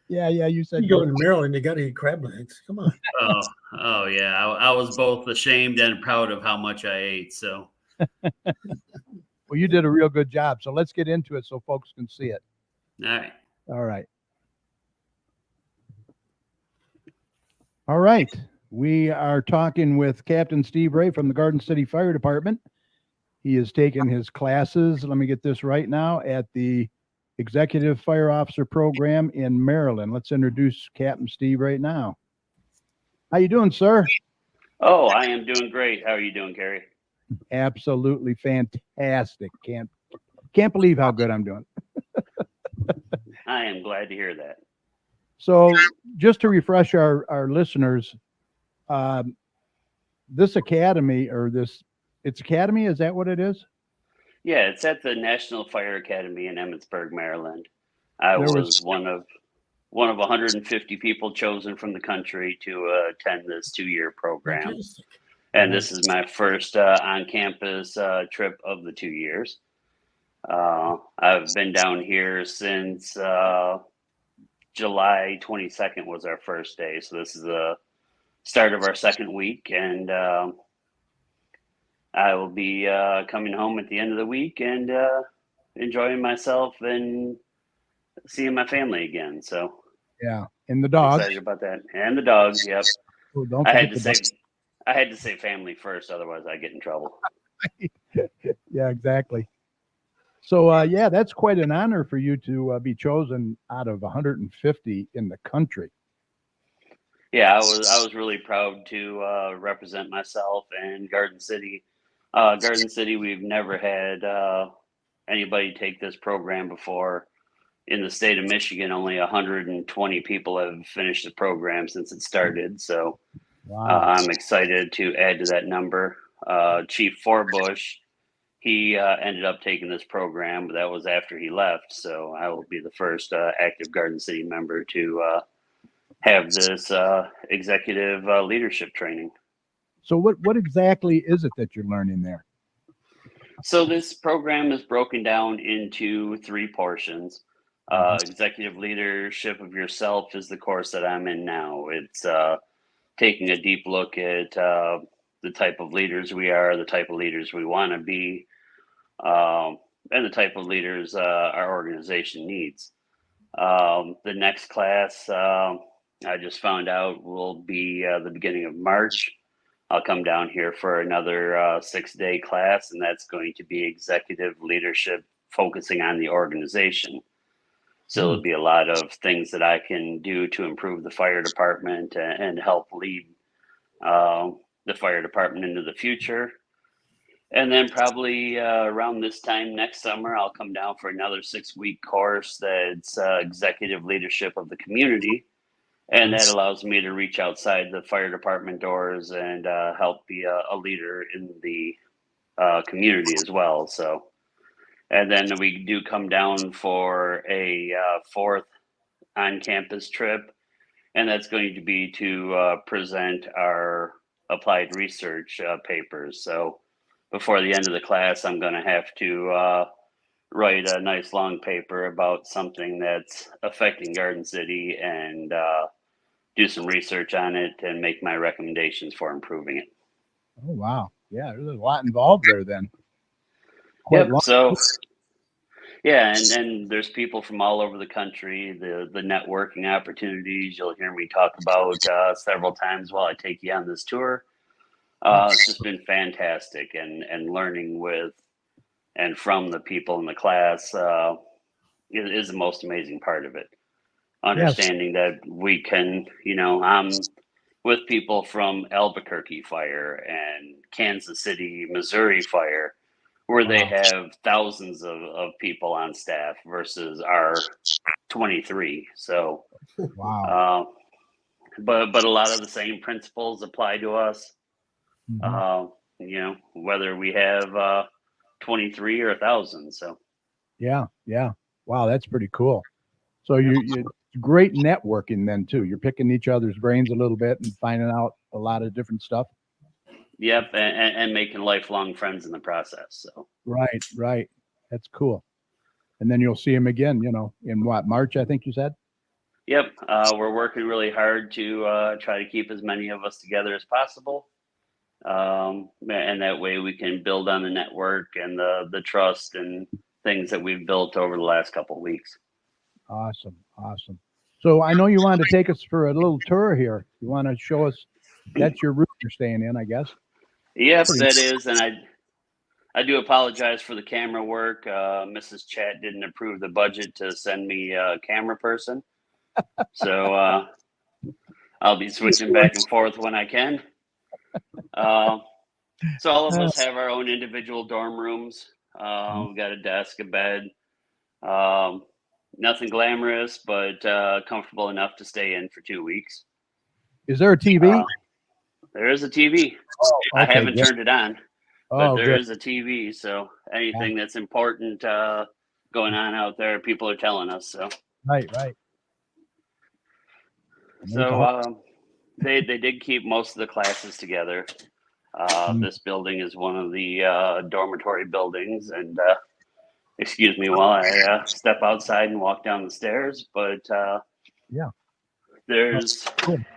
Yeah, you said You go to Maryland, you got to eat crab legs. Come on. Oh yeah. I was both ashamed and proud of how much I ate. So well, you did a real good job. So let's get into it so folks can see it. all right. All right. We are talking with Captain Steve Ray from the Garden City Fire Department. He has taken his classes, let me get this right now, at the Executive Fire Officer Program in Maryland. Let's introduce Captain Steve right now. How you doing, sir? Oh, I am doing great. How are you doing, Carrie? Absolutely fantastic. Can't believe how good I'm doing. I am glad to hear that. So just to refresh our listeners, this academy it's academy, is that what it is? Yeah, it's at the National Fire Academy in Emmitsburg, Maryland. I was one of 150 people chosen from the country to attend this 2-year program. Fantastic. And this is my first on-campus trip of the 2 years. I've been down here since July 22nd was our first day. So this is the start of our second week. And I will be coming home at the end of the week and enjoying myself and seeing my family again. So yeah, and the dogs. Excited about that, and the dogs. Yep. Oh, don't I had forget to the save. I had to say family first, otherwise I'd get in trouble. Yeah, exactly. So, yeah, that's quite an honor for you to be chosen out of 150 in the country. Yeah, I was really proud to represent myself and Garden City. Garden City, we've never had anybody take this program before. In the state of Michigan, only 120 people have finished the program since it started. So Wow. I'm excited to add to that number. Chief Forbush, he ended up taking this program, but that was after he left. So I will be the first active Garden City member to have this executive leadership training. So what exactly is it that you're learning there? So this program is broken down into 3 portions. Executive leadership of yourself is the course that I'm in now. It's taking a deep look at the type of leaders we are, the type of leaders we want to be, and the type of leaders our organization needs. The next class, I just found out, will be the beginning of March. I'll come down here for another 6-day class, and that's going to be executive leadership focusing on the organization. So there'll be a lot of things that I can do to improve the fire department and help lead the fire department into the future. And then probably around this time next summer, I'll come down for another 6-week course that's executive leadership of the community. And that allows me to reach outside the fire department doors and help be a leader in the community as well. So, and then we do come down for a 4th on-campus trip, and that's going to be to present our applied research papers. So before the end of the class, I'm going to have to write a nice long paper about something that's affecting Garden City and do some research on it and make my recommendations for improving it. Oh, wow. Yeah, there's a lot involved there then. Yep. So, yeah, and there's people from all over the country. The networking opportunities you'll hear me talk about several times while I take you on this tour. It's just been fantastic, and learning with and from the people in the class is the most amazing part of it. Understanding that we can, I'm with people from Albuquerque Fire and Kansas City, Missouri Fire, where they have thousands of people on staff versus our 23. So, wow. But a lot of the same principles apply to us. Mm-hmm. Whether we have 23 or 1,000. So, yeah. Wow, that's pretty cool. So you great networking then too. You're picking each other's brains a little bit and finding out a lot of different stuff. Yep, and making lifelong friends in the process. So right, that's cool. And then you'll see him again, in what, March, I think you said. Yep, we're working really hard to try to keep as many of us together as possible, and that way we can build on the network and the trust and things that we've built over the last couple of weeks. Awesome. So I know you wanted to take us for a little tour here. You want to show us that's your room you're staying in, I guess. Yep, that is, and I do apologize for the camera work. Mrs. Chat didn't approve the budget to send me a camera person, so I'll be switching back and forth when I can. So all of us have our own individual dorm rooms. We've got a desk, a bed. Nothing glamorous, but comfortable enough to stay in for 2 weeks. Is there a TV? There is a TV. Oh, okay, I haven't turned it on, but there good. is a TV. So anything that's important going on out there, people are telling us. So right. So they did keep most of the classes together. This building is one of the dormitory buildings, and excuse me while I step outside and walk down the stairs. But there's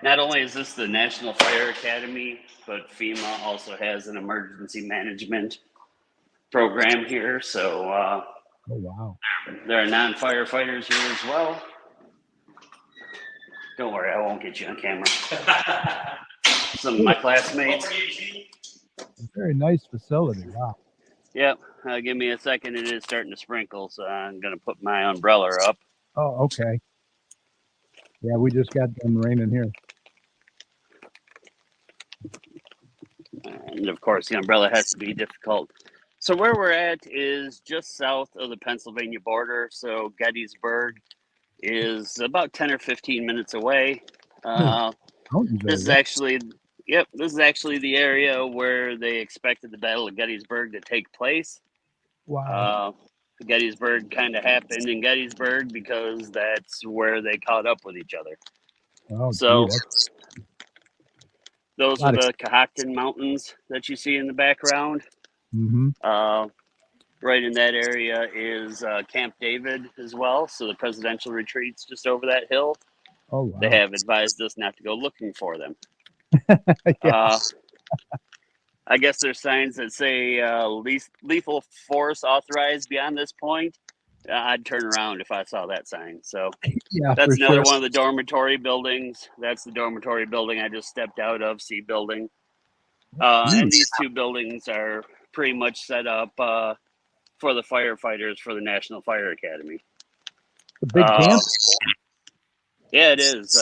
not only is this the National Fire Academy, but FEMA also has an emergency management program here. So there are non-firefighters here as well. Don't worry, I won't get you on camera. some of my classmates. Very nice facility. Wow. Yep. Give me a second. It is starting to sprinkle, so I'm going to put my umbrella up. Oh, okay. Yeah, we just got done raining here. And of course, the umbrella has to be difficult. So where we're at is just south of the Pennsylvania border. So Gettysburg is about 10 or 15 minutes away. This is actually, this is actually the area where they expected the Battle of Gettysburg to take place. Wow. Gettysburg kind of happened in Gettysburg because that's where they caught up with each other. Oh, So gee, those are the Cahockton Mountains that you see in the background. mm-hmm. Right in that area is Camp David as well. So the presidential retreat's just over that hill. Oh, wow. They have advised us not to go looking for them. Yeah. I guess there's signs that say lethal force authorized beyond this point. I'd turn around if I saw that sign. So Yeah, that's for another sure. one of the dormitory buildings. That's the dormitory building I just stepped out of, C building. And these two buildings are pretty much set up for the firefighters for the National Fire Academy. The big camp? Yeah, it is.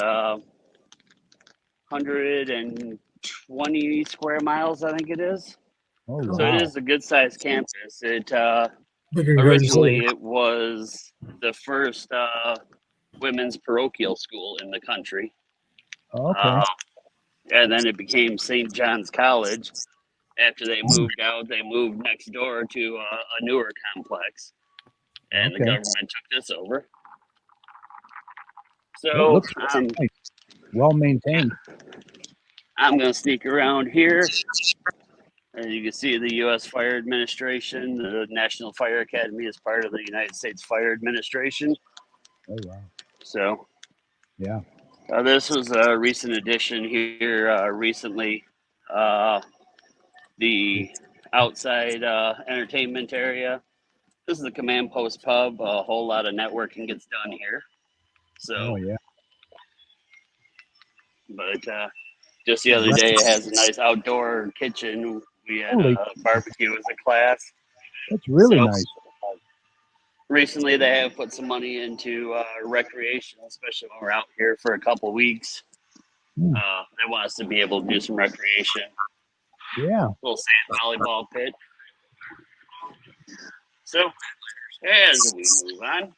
120 square miles, I think it is. Oh, So wow. it is a good sized campus. It Bigger than Garden originally City. it was the first women's parochial school in the country. Okay. And then it became St. John's College. After they moved out, they moved next door to a newer complex, and the government took this over. So nice. Well maintained. I'm going to sneak around here. As you can see, the U.S. Fire Administration, the National Fire Academy is part of the United States Fire Administration. Oh, wow. So, yeah. This was a recent addition here recently. The outside entertainment area. This is the Command Post Pub. A whole lot of networking gets done here. So, Oh, yeah. But just the other day, it has a nice outdoor kitchen. We had a barbecue as a class. That's really nice. Recently, they have put some money into recreation, especially when we're out here for a couple weeks. They want us to be able to do some recreation. Yeah. Little sand volleyball pit. So, as we move on,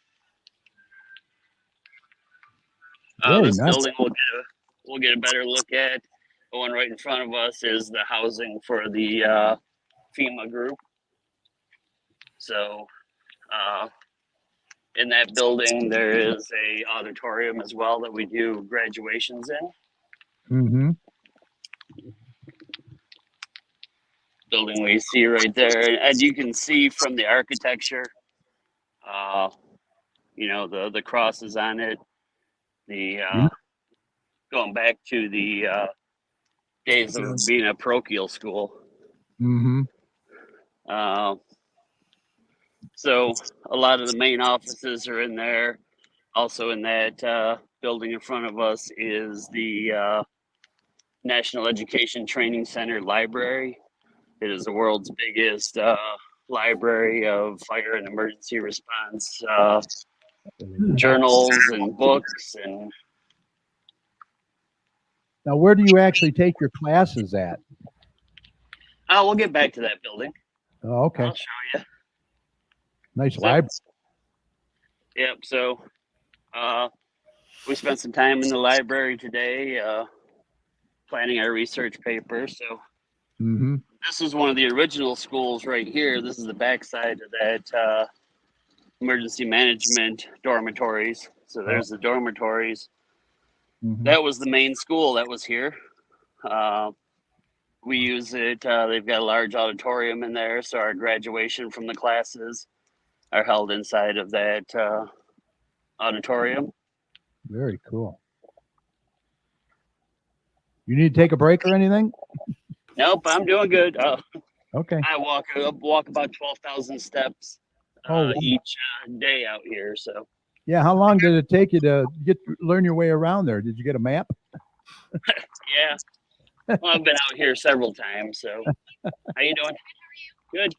this nice. building we'll get a better look at. The one right in front of us is the housing for the FEMA group. So, in that building, there is a auditorium as well that we do graduations in. Mm-hmm. Building we see right there, and you can see from the architecture, the crosses on it. The going back to the days of being a parochial school. Mm-hmm. So a lot of the main offices are in there. Also in that building in front of us is the National Education Training Center Library. It is the world's biggest library of fire and emergency response journals and books. And now, where do you actually take your classes at? we'll get back to that building. Oh, okay. I'll show you. Nice library. Yep. So we spent some time in the library today planning our research paper. So this is one of the original schools right here. This is the backside of that emergency management dormitories. So there's the dormitories. That was the main school that was here. We use it. They've got a large auditorium in there. So our graduation from the classes are held inside of that auditorium. Very cool. You need to take a break or anything? Nope, I'm doing good. Okay. I walk about 12,000 steps each day out here. So yeah, how long did it take you to learn your way around there? Did you get a map? yeah, Well, I've been out here several times. So, how you doing? Good.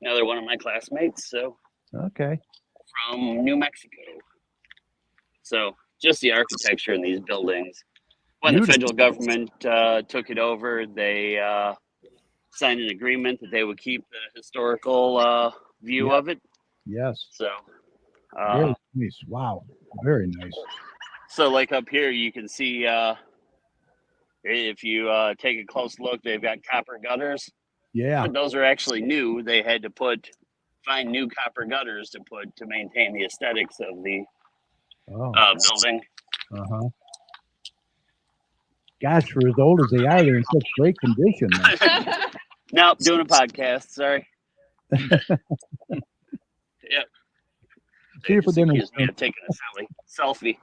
Another one of my classmates. So, Okay. from New Mexico. So, just the architecture in these buildings. When the federal government took it over, they signed an agreement that they would keep the historical view of it. Yes. So, Very nice. Wow. Very nice. so like up here, you can see if you take a close look, they've got copper gutters. Yeah. But those are actually new. They had to find new copper gutters to maintain the aesthetics of the building. Uh-huh. Gosh, for as old as they are, they're in such great condition. Nope, doing a podcast. Sorry. Yep. See you for dinner. Accused me of taking a selfie.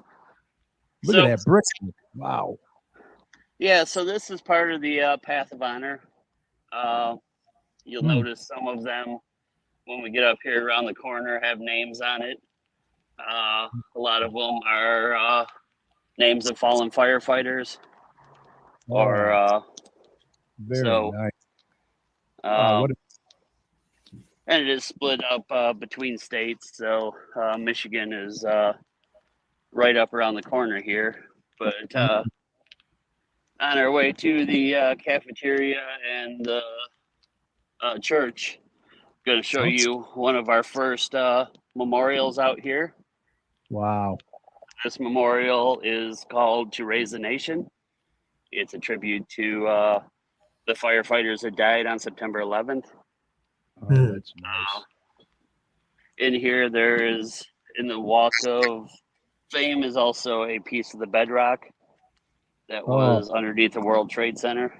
Look at that brick. Wow. Yeah, so this is part of the Path of Honor. You'll notice some of them when we get up here around the corner have names on it. A lot of them are names of fallen firefighters. Or very nice. And it is split up between states. So Michigan is right up around the corner here. But on our way to the cafeteria and the church, going to show you one of our first memorials out here. Wow. This memorial is called To Raise the Nation. It's a tribute to the firefighters that died on September 11th. Oh, that's nice. In here, there is, in the Walk of Fame, is also a piece of the bedrock that was underneath the World Trade Center.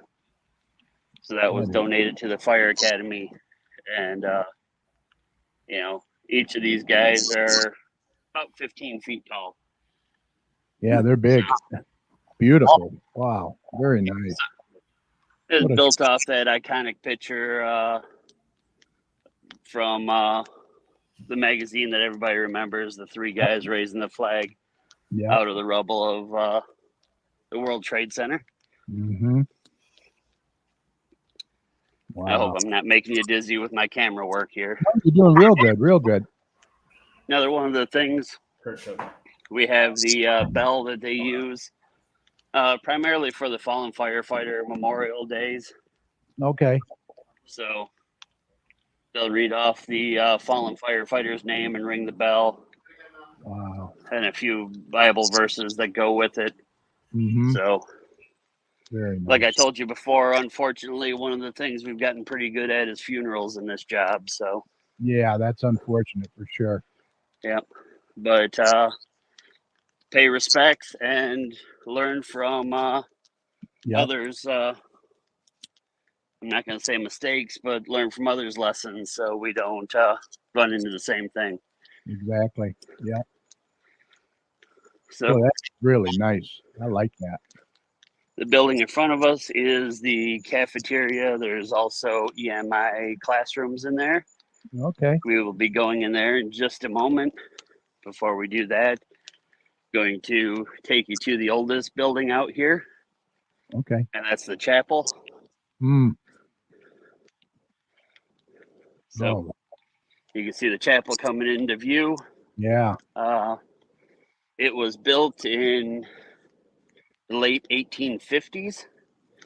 So that was donated to the Fire Academy. And, each of these guys are about 15 feet tall. Yeah, they're big. Beautiful. Wow. Very nice. It's built off that iconic picture from the magazine that everybody remembers, the three guys raising the flag out of the rubble of the World Trade Center. Mm-hmm. Wow. I hope I'm not making you dizzy with my camera work here. You're doing real good, real good. Another one of the things, we have the bell that they use primarily for the fallen firefighter memorial days. Okay. So they'll read off the fallen firefighter's name and ring the bell. Wow. And a few Bible verses that go with it. Mm-hmm. So, very nice. Like I told you before, unfortunately, one of the things we've gotten pretty good at is funerals in this job. So, yeah, that's unfortunate for sure. Yeah, but pay respects and learn from others. I'm not going to say mistakes, but learn from others' lessons so we don't run into the same thing. Exactly. Yeah. So that's really nice. I like that. The building in front of us is the cafeteria. There's also EMI classrooms in there. Okay. We will be going in there in just a moment. Before we do that, going to take you to the oldest building out here. Okay. And that's the chapel. So you can see the chapel coming into view. Yeah. It was built in the late 1850s.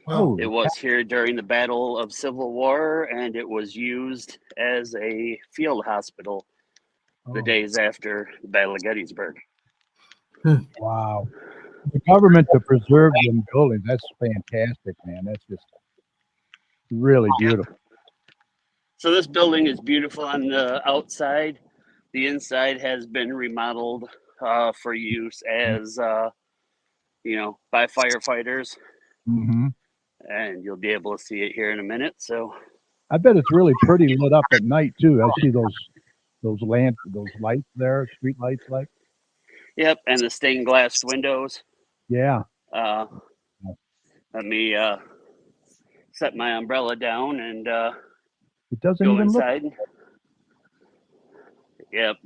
Wow. It was here during the Battle of Civil War, and it was used as a field hospital the days after the Battle of Gettysburg. Wow. The government to preserve them buildings, that's fantastic, man. That's just really beautiful. So this building is beautiful on the outside. The inside has been remodeled for use as, by firefighters. Mm-hmm. And you'll be able to see it here in a minute. So I bet it's really pretty lit up at night too. I see those lights there, street lights, like. Yep, and the stained glass windows. Yeah. Let me set my umbrella down and it doesn't go even inside. Look. Yep,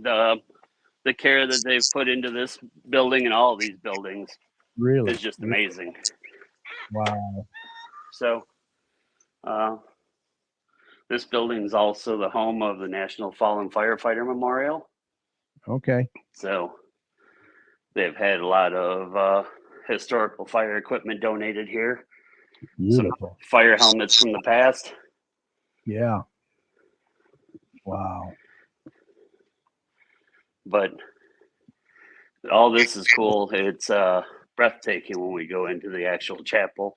the care that they've put into this building and all these buildings really is just amazing. Wow. So this building is also the home of the National Fallen Firefighter Memorial. Okay. So they've had a lot of historical fire equipment donated here. Beautiful. Some fire helmets from the past. Yeah. Wow. But all this is cool. It's breathtaking when we go into the actual chapel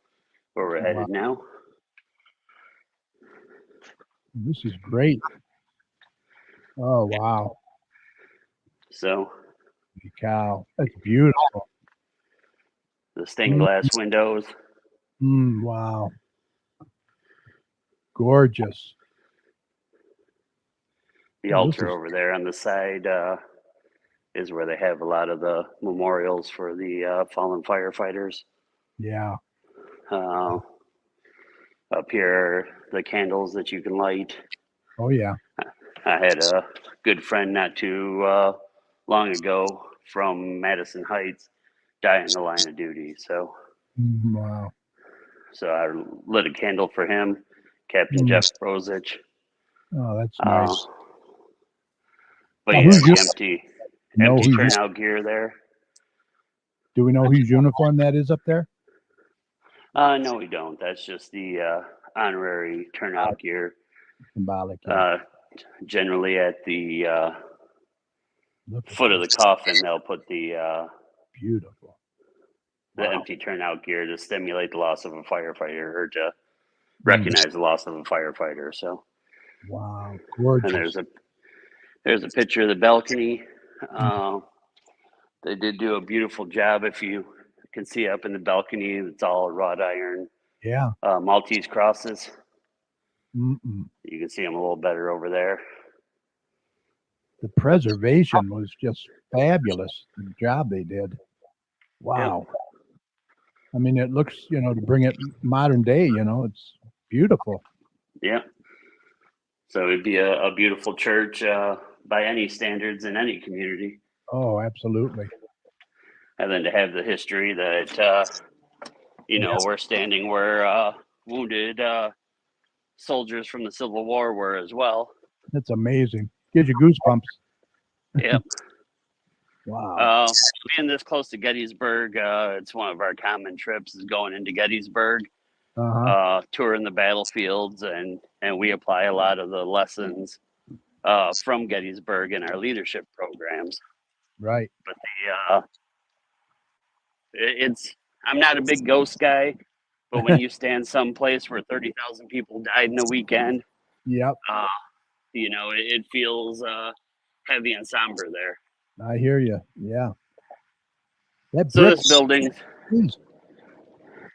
where we're headed now. This is great. Oh, wow. So Holy cow. That's beautiful. the stained glass windows. Wow. Gorgeous. The altar over there on the side is where they have a lot of the memorials for the fallen firefighters. Yeah. Up here, the candles that you can light. Oh, yeah. I had a good friend not too long ago from Madison Heights die in the line of duty. So, Wow. so I lit a candle for him, Captain Jeff Brozich. Oh, that's nice. But Now, yeah, who's the empty who's turnout gear there. Do we know whose uniform that is up there? No, we don't. That's just the honorary turnout gear. Symbolic. Generally at the foot of the coffin, they'll put the beautiful. The empty turnout gear to stimulate the loss of a firefighter or to recognize the loss of a firefighter. So, wow, gorgeous. And there's a picture of the balcony. They did do a beautiful job. If you can see up in the balcony, it's all wrought iron. Yeah. Maltese crosses. You can see them a little better over there. The preservation was just fabulous. The job they did. Wow. Yep. I mean, it looks, to bring it modern day, it's beautiful. Yeah. So it'd be a beautiful church by any standards in any community. Oh, absolutely. And then to have the history that, we're standing where wounded soldiers from the Civil War were as well. That's amazing. Gives you goosebumps. Yep. Wow. Being this close to Gettysburg, it's one of our common trips is going into Gettysburg, touring the battlefields, and we apply a lot of the lessons from Gettysburg in our leadership programs. Right. But I'm not a big ghost guy, but when you stand someplace where 30,000 people died in a weekend, yep. It feels heavy and somber there. I hear you. Yeah. This building,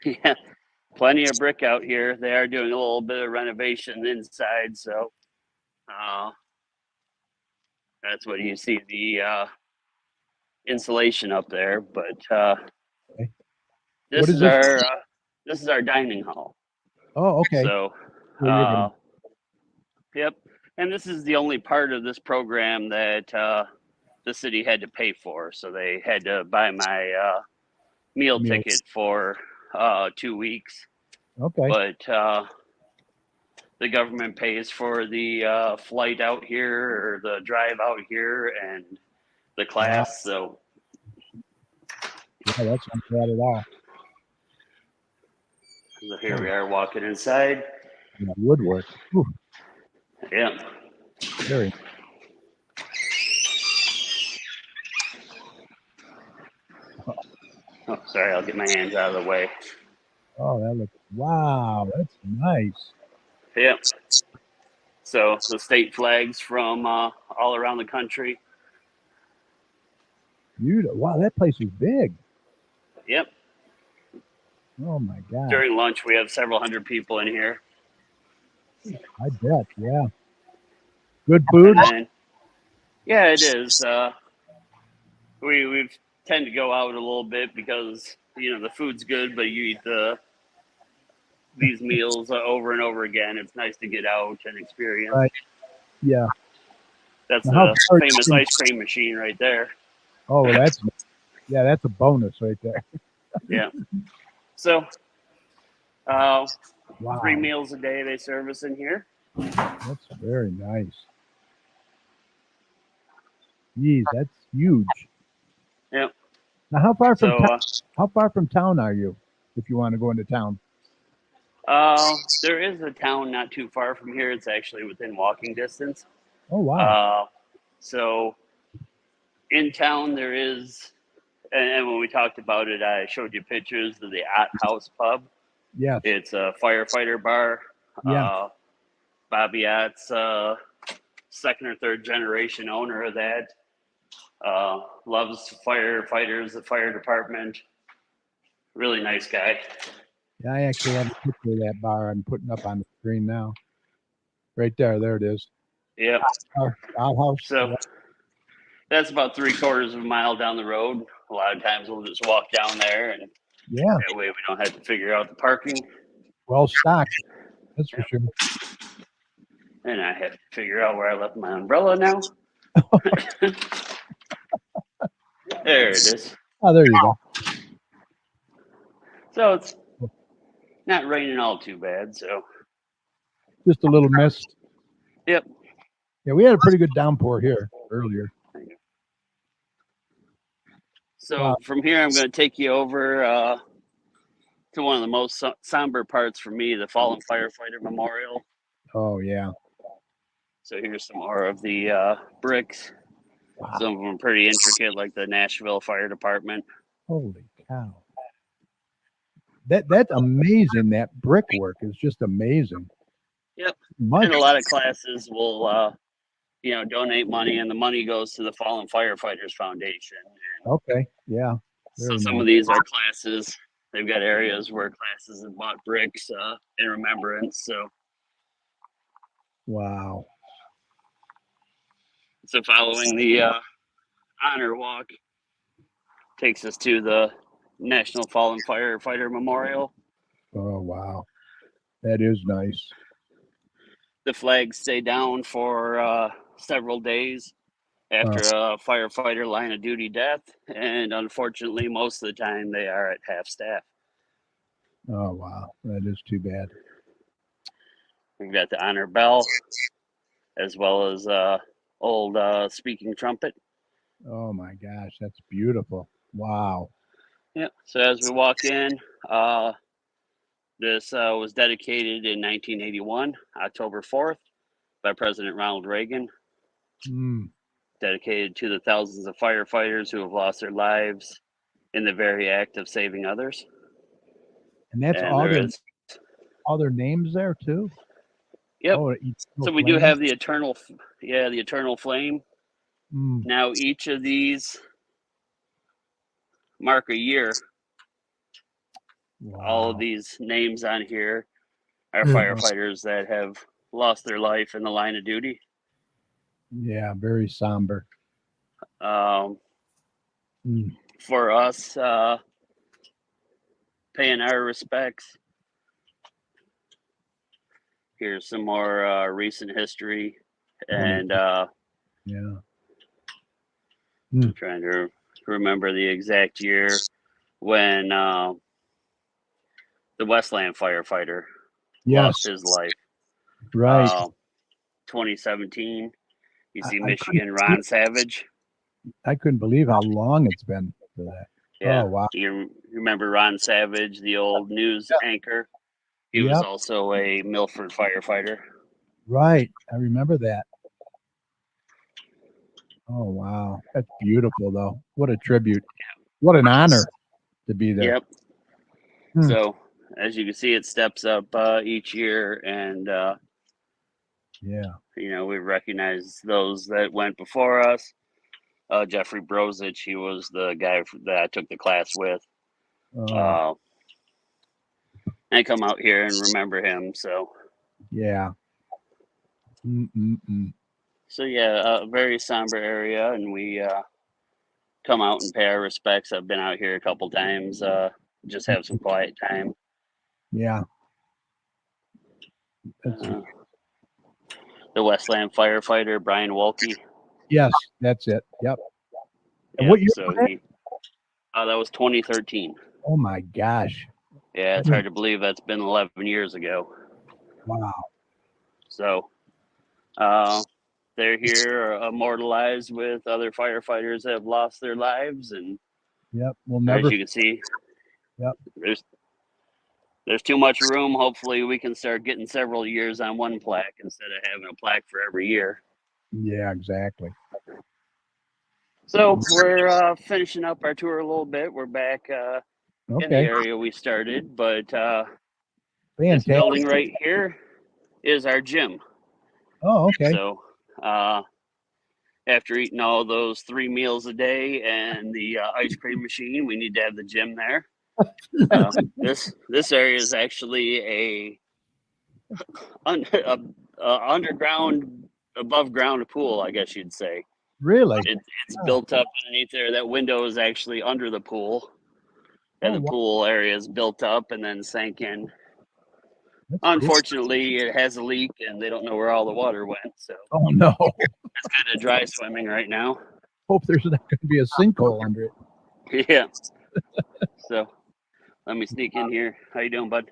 yeah, plenty of brick out here. They are doing a little bit of renovation inside, so that's what you see the insulation up there. But this is our dining hall. Oh, okay. So, yep. And this is the only part of this program that the city had to pay for. So they had to buy my meal ticket for 2 weeks. Okay. But the government pays for the flight out here or the drive out here and the class. So yeah, that's not bad at all. So here we are walking inside. Yeah, woodwork. Whew. Yeah. Very. Oh, sorry, I'll get my hands out of the way. Oh, wow, that's nice. Yeah. So the state flags from all around the country. Beautiful. Wow, that place is big. Yep. Oh my God. During lunch, we have several hundred people in here. I bet. Yeah. Good food. Yeah, it is. We tend to go out a little bit because the food's good, but you eat these meals over and over again. It's nice to get out and experience. Right. Yeah. That's the famous ice cream machine right there. Oh, that's a bonus right there. Yeah. So Wow. 3 meals a day they service in here. That's very nice. Geez, that's huge. Yep. Now, how far from So, how far from town are you? If you want to go into town. there is a town not too far from here. It's actually within walking distance. Oh wow. So in town there is, and when we talked about it, I showed you pictures of the At House Pub. Yes. It's a firefighter bar. Yeah. Bobby Att's second or third generation owner of that. Loves firefighters, the fire department. Really nice guy. Yeah, I actually have a picture of that bar I'm putting up on the screen now. Right there. There it is. Yep. Outhouse. So that's about 3/4 of a mile down the road. A lot of times we'll just walk down there, and Yeah. that way we don't have to figure out the parking. Well stocked. That's for sure. And I have to figure out where I left my umbrella now. There it is. Oh, there you go. So it's not raining all too bad. So Just a little mist. yep. Yeah, we had a pretty good downpour here earlier. So from here, I'm going to take you over to one of the most somber parts for me, the Fallen Firefighter Memorial. Oh yeah. So here's some more of the bricks. Wow. Some of them are pretty intricate, like the Nashville Fire Department. Holy cow. That's amazing. That brickwork is just amazing. Yep. Much. And a lot of classes will, donate money, and the money goes to the Fallen Firefighters Foundation. And Okay. Yeah. so some of these are classes. They've got areas where classes have bought bricks in remembrance. So Wow. following the honor walk takes us to the National Fallen Firefighter Memorial. Oh wow. That is nice. The flags stay down for several days after a firefighter line of duty death, and unfortunately, most of the time they are at half staff. Oh wow. That is too bad. We've got the honor bell, as well as old speaking trumpet. Oh my gosh, that's beautiful. Wow. Yeah. So as we walk in, this was dedicated in 1981, October 4th, by President Ronald Reagan. Dedicated to the thousands of firefighters who have lost their lives in the very act of saving others. And that's all their names there too? Yep. Oh, so we do have the eternal flame. Now each of these mark a year. Wow. All of these names on here are firefighters that have lost their life in the line of duty. Yeah, very somber. For us, paying our respects. Here's some more recent history, and trying to remember the exact year when the Westland firefighter lost his life. Right. 2017. You see Michigan Ron Savage. I couldn't believe how long it's been for that. Yeah. Oh wow. You remember Ron Savage, the old news anchor? He was also a Milford firefighter. Right. I remember that. Oh wow. That's beautiful though. What a tribute. What an honor to be there. Yep. So as you can see, it steps up each year, and we recognize those that went before us. Jeffrey Brozich, he was the guy that I took the class with. I come out here and remember him. So yeah. So a very somber area, and we come out and pay our respects. I've been out here a couple times, just have some quiet time. Yeah. The Westland firefighter, Brian Wolke. Yes, that's it. Yep. And Yep. what year So was that? that was 2013. Oh my gosh. Yeah, it's hard to believe that's been 11 years ago. Wow. So they're here immortalized with other firefighters that have lost their lives. And Yep. We'll never. as you can see, Yep. there's too much room. Hopefully we can start getting several years on one plaque instead of having a plaque for every year. Yeah, exactly. So we're finishing up our tour a little bit. We're back in the Okay. area we started, but this Fantastic. building right here is our gym. Oh, okay. So after eating all those 3 meals a day and the ice cream machine, we need to have the gym there. This area is actually underground, above ground pool, I guess you'd say. Really? It's built up underneath there. That window is actually under the pool, and Oh, the wow. pool area is built up and then sank in. That's cool. Unfortunately, it has a leak, and they don't know where all the water went. So Oh no. it's kind of dry swimming right now. Hope there's not going to be a sinkhole under it. Yeah. So let me sneak in here. How you doing, bud?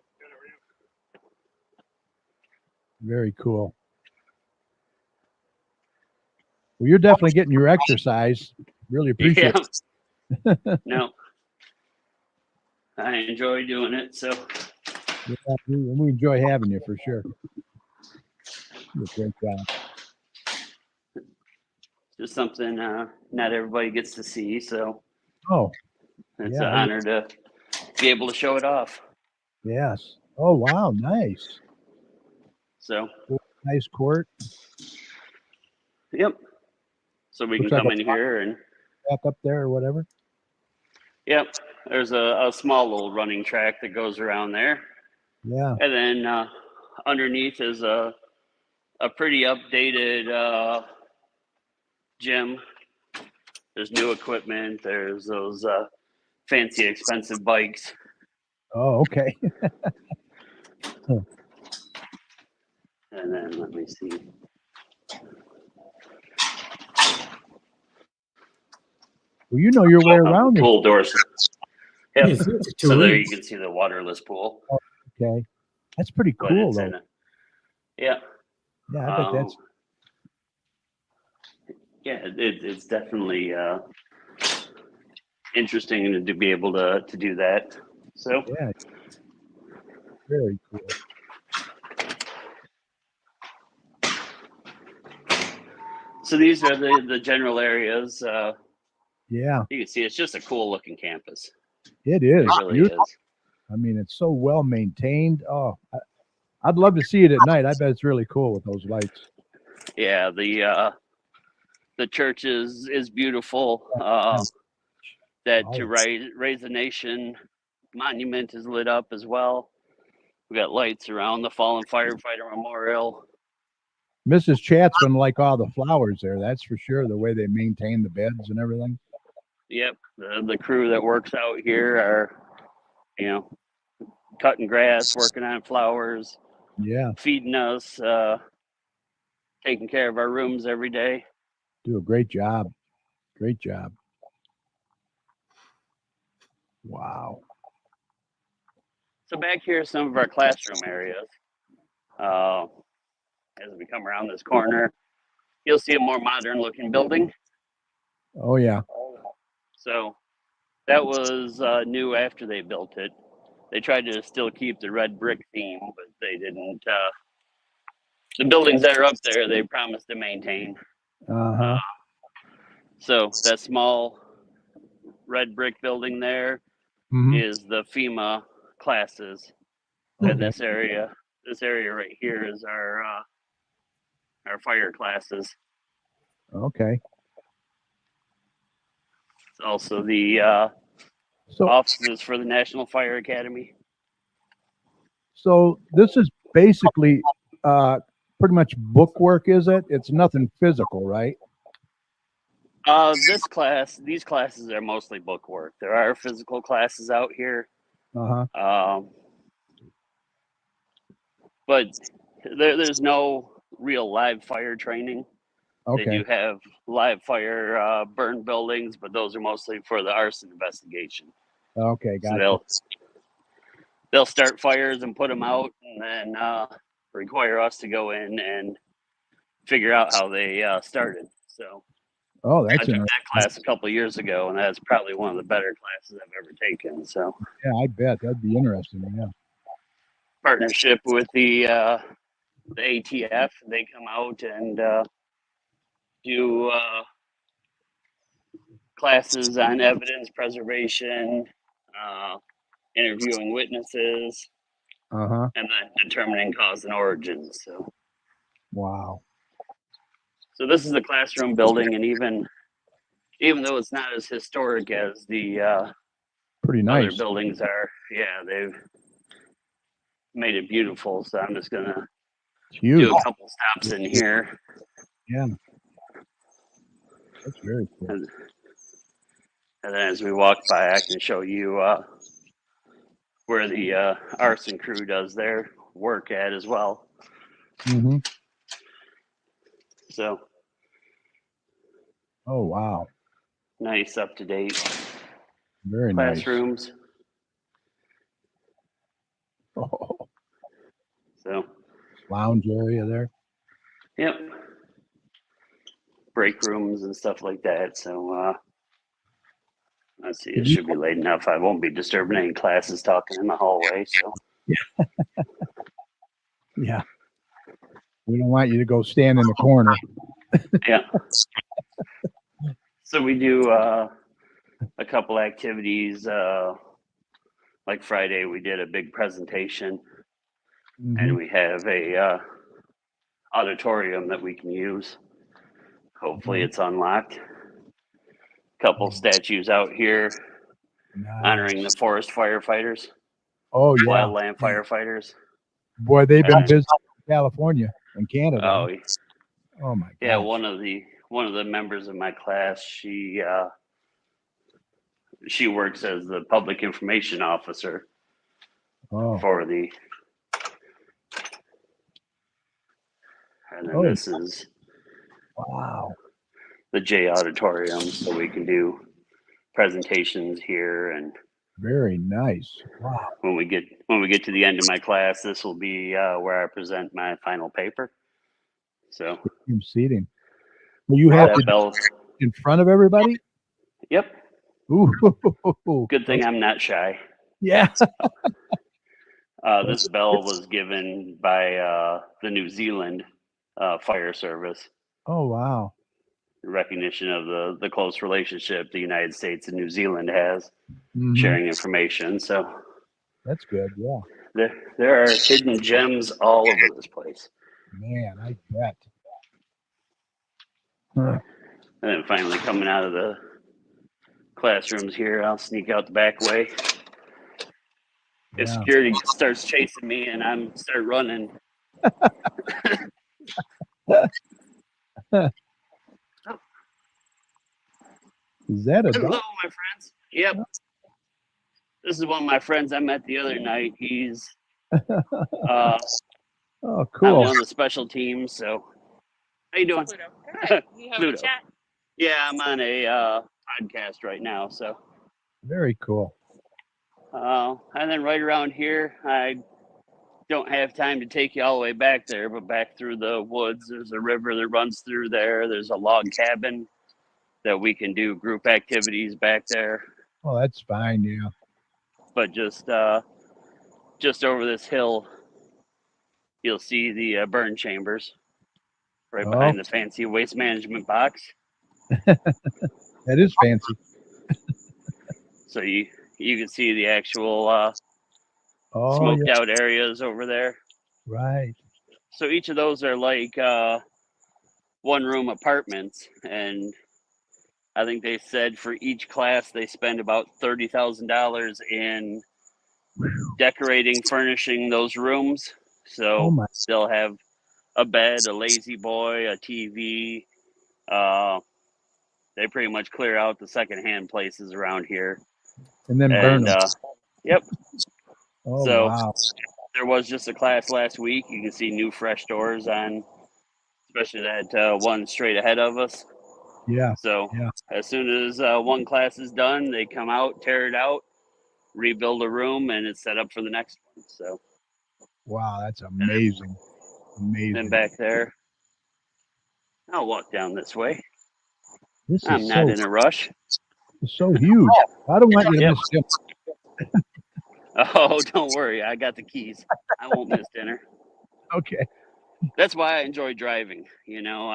Very cool. Well, you're definitely getting your exercise. Really appreciate Yeah. No. I enjoy doing it. So it. Yeah, we enjoy having you for sure. You do a great job. just something not everybody gets to see. So Oh, it's yeah. an honor to be able to show it off. yes. Oh, wow. Nice. So, Nice court. yep. So we Looks can like come a in here and, back up there or whatever. yep, there's a small little running track that goes around there. Yeah. And then underneath is a pretty updated gym. There's new equipment. There's those fancy, expensive bikes. Oh, okay. And then let me see. Well, you know your way around this. Pool doors. Yep. It's two So there you weeks. can see the waterless pool. Okay. That's pretty But cool, it's though. in Yeah, I bet that's. Yeah, it's definitely interesting to be able to do that. So Yeah. Very cool. so these are the general areas. Yeah, You can see it's just a cool looking campus. it is. It really Beautiful. is. I mean, it's so well maintained. Oh, I'd love to see it at night. I bet it's really cool with those lights. Yeah, the church is beautiful. That Wow. to raise the nation monument is lit up as well. We got lights around the fallen firefighter memorial. Mrs. Chatsman like all the flowers there. That's for sure. The way they maintain the beds and everything. Yep, the crew that works out here are, cutting grass, working on flowers, Yeah, feeding us, taking care of our rooms every day. do a great job. Great job. Wow. So back here are some of our classroom areas. As we come around this corner, you'll see a more modern looking building. Oh yeah. So that was new after they built it. They tried to still keep the red brick theme, but they didn't. The buildings that are up there, they promised to maintain. Uh-huh. So that small red brick building there is the FEMA classes. And this area right here is our fire classes. Okay. It's also the offices for the National Fire Academy. So this is basically pretty much book work, is it? It's nothing physical, right? These classes are mostly book work. There are physical classes out here. Uh-huh. But there's no real live fire training. Okay. They do have live fire burn buildings, but those are mostly for the arson investigation. Okay, So gotcha. they'll start fires and put them out, and then require us to go in and figure out how they started. So Oh, I that's took interesting. that class a couple of years ago, and that's probably one of the better classes I've ever taken. So Yeah, I bet that'd be interesting. Yeah. partnership with the ATF, they come out and do classes on evidence preservation, interviewing witnesses, Uh-huh. and then determining cause and origin. So Wow. this is the classroom building, and even though it's not as historic as the Pretty other nice. buildings are, yeah, they've made it beautiful. So I'm just gonna It's huge. do a couple stops in here. Yeah. That's very cool. And then as we walk by, I can show you where the arson crew does their work at as well. Mm-hmm. So Oh, wow. nice, up to date Very nice. classrooms. Oh, So lounge area there. yep, break rooms and stuff like that. So let's see, it should be late enough. I won't be disturbing any classes talking in the hallway. So Yeah. We don't want you to go stand in the corner. yeah. So we do a couple activities. Like Friday, we did a big presentation, Mhm. and we have a auditorium that we can use. Hopefully, it's unlocked. Couple statues out here Nice. honoring the forest firefighters, Oh, yeah. wildland firefighters. Boy, they've been And- busy in California and Canada. Oh, Oh my God. yeah. One of the members of my class, she works as the public information officer Oh, for the. And then Oh. this is wow. the J Auditorium, so we can do presentations here. And Very nice. Wow. when we get to the end of my class, this will be where I present my final paper. So Team seating. Well, you have that to bell. in front of everybody? Yep. Ooh. Good thing I'm not shy. Yeah. This bell was given by the New Zealand Fire Service. Oh, wow. Recognition of the close relationship the United States and New Zealand has, Mhm. sharing information. So That's good. Yeah. there are hidden gems all over this place. Man, I bet. Huh. And then finally coming out of the classrooms here, I'll sneak out the back way. If Yeah. security starts chasing me and I'm start running. Is that a Hello, dog? my friends. Yep. This is one of my friends I met the other night. He's Oh, I'm cool. on the special team. So how you doing? Pluto. Good. You have Pluto. a chat? Yeah, I'm on a podcast right now. So Very cool. and then right around here, I don't have time to take you all the way back there, but back through the woods, there's a river that runs through there. There's a log cabin that we can do group activities back there. Oh, that's fine. Yeah. But just over this hill, you'll see the burn chambers right Oh. behind the fancy waste management box. That is fancy. So you can see the actual Oh, smoked yeah. out areas over there. Right. So each of those are like one room apartments, and I think they said for each class they spend about $30,000 in decorating, furnishing those rooms. So Oh, my. they'll have a bed, a lazy boy, a TV. They pretty much clear out the secondhand places around here. And then burn And them. yep, Oh, so- wow. there was just a class last week. You can see new fresh doors on, especially that one straight ahead of us. Yeah. So Yeah. as soon as one class is done, they come out, tear it out, rebuild a room, and it's set up for the next one. So Wow, that's amazing. Amazing. then back there, I'll walk down this way. This I'm is not in a rush. it's so huge. I don't want you to Yep. miss dinner. Oh, don't worry. I got the keys. I won't miss dinner. Okay. That's why I enjoy driving. You know,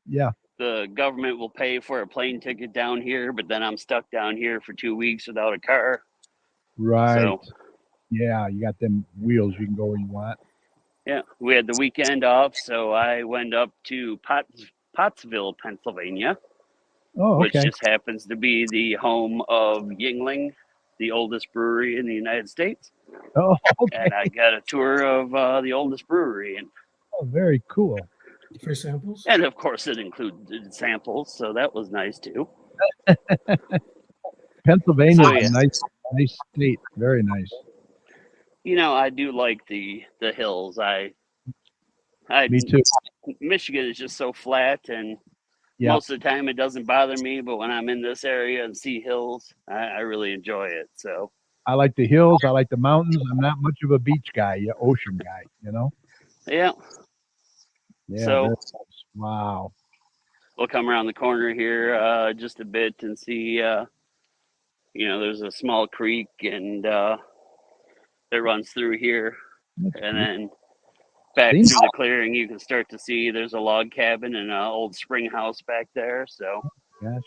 Yeah. the government will pay for a plane ticket down here, but then I'm stuck down here for 2 weeks without a car. Right. So, Yeah, you got them wheels. You can go where you want. yeah, we had the weekend off, so I went up to Pottsville, Pennsylvania, Oh, which okay. just happens to be the home of Yingling, the oldest brewery in the United States. Oh, okay. And I got a tour of the oldest brewery, Oh, very cool. For samples? and of course it included samples, so that was nice too. Pennsylvania So, is yeah. a nice state. Very nice. You know, I do like the hills. I Me too. Michigan is just so flat, and Yeah. most of the time it doesn't bother me. But when I'm in this area and see hills, I really enjoy it. So, I like the hills. I like the mountains. I'm not much of a beach guy, ocean guy, yeah. Yeah. So- very nice. Wow. We'll come around the corner here just a bit and see. There's a small creek and that runs through here, That's and cool. then back Seems- through the clearing, you can start to see there's a log cabin and an old spring house back there. So, Gosh,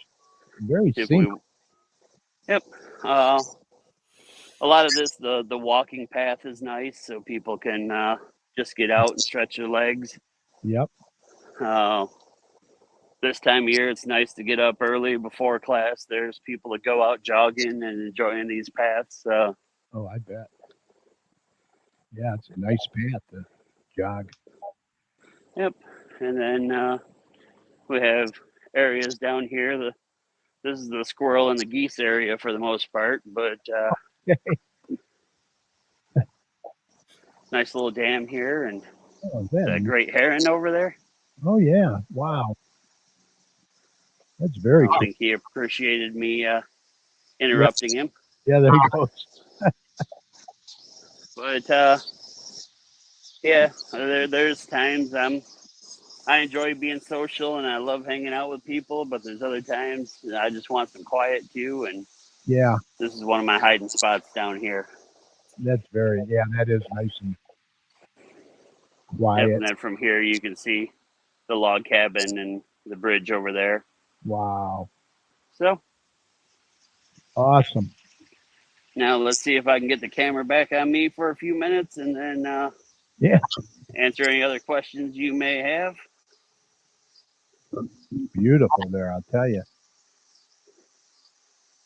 very if scenic. yep. A lot of this, the walking path is nice, so people can just get out and stretch their legs. Yep. This time of year, it's nice to get up early before class. There's people that go out jogging and enjoying these paths. Oh, I bet. Yeah, it's a nice path to jog. Yep. And then we have areas down here. This is the squirrel and the geese area for the most part, but nice little dam here, and Oh, that that great heron over there. Oh, yeah. Wow. That's very I cool. think he appreciated me interrupting him. Yeah, there he goes. But yeah, there's times I enjoy being social and I love hanging out with people, but there's other times I just want some quiet too, and Yeah, this is one of my hiding spots down here. that is nice and Yep, quiet. and then from here you can see the log cabin and the bridge over there. Wow. So Awesome. now let's see if I can get the camera back on me for a few minutes, and then Yeah. answer any other questions you may have. Beautiful there, I'll tell you.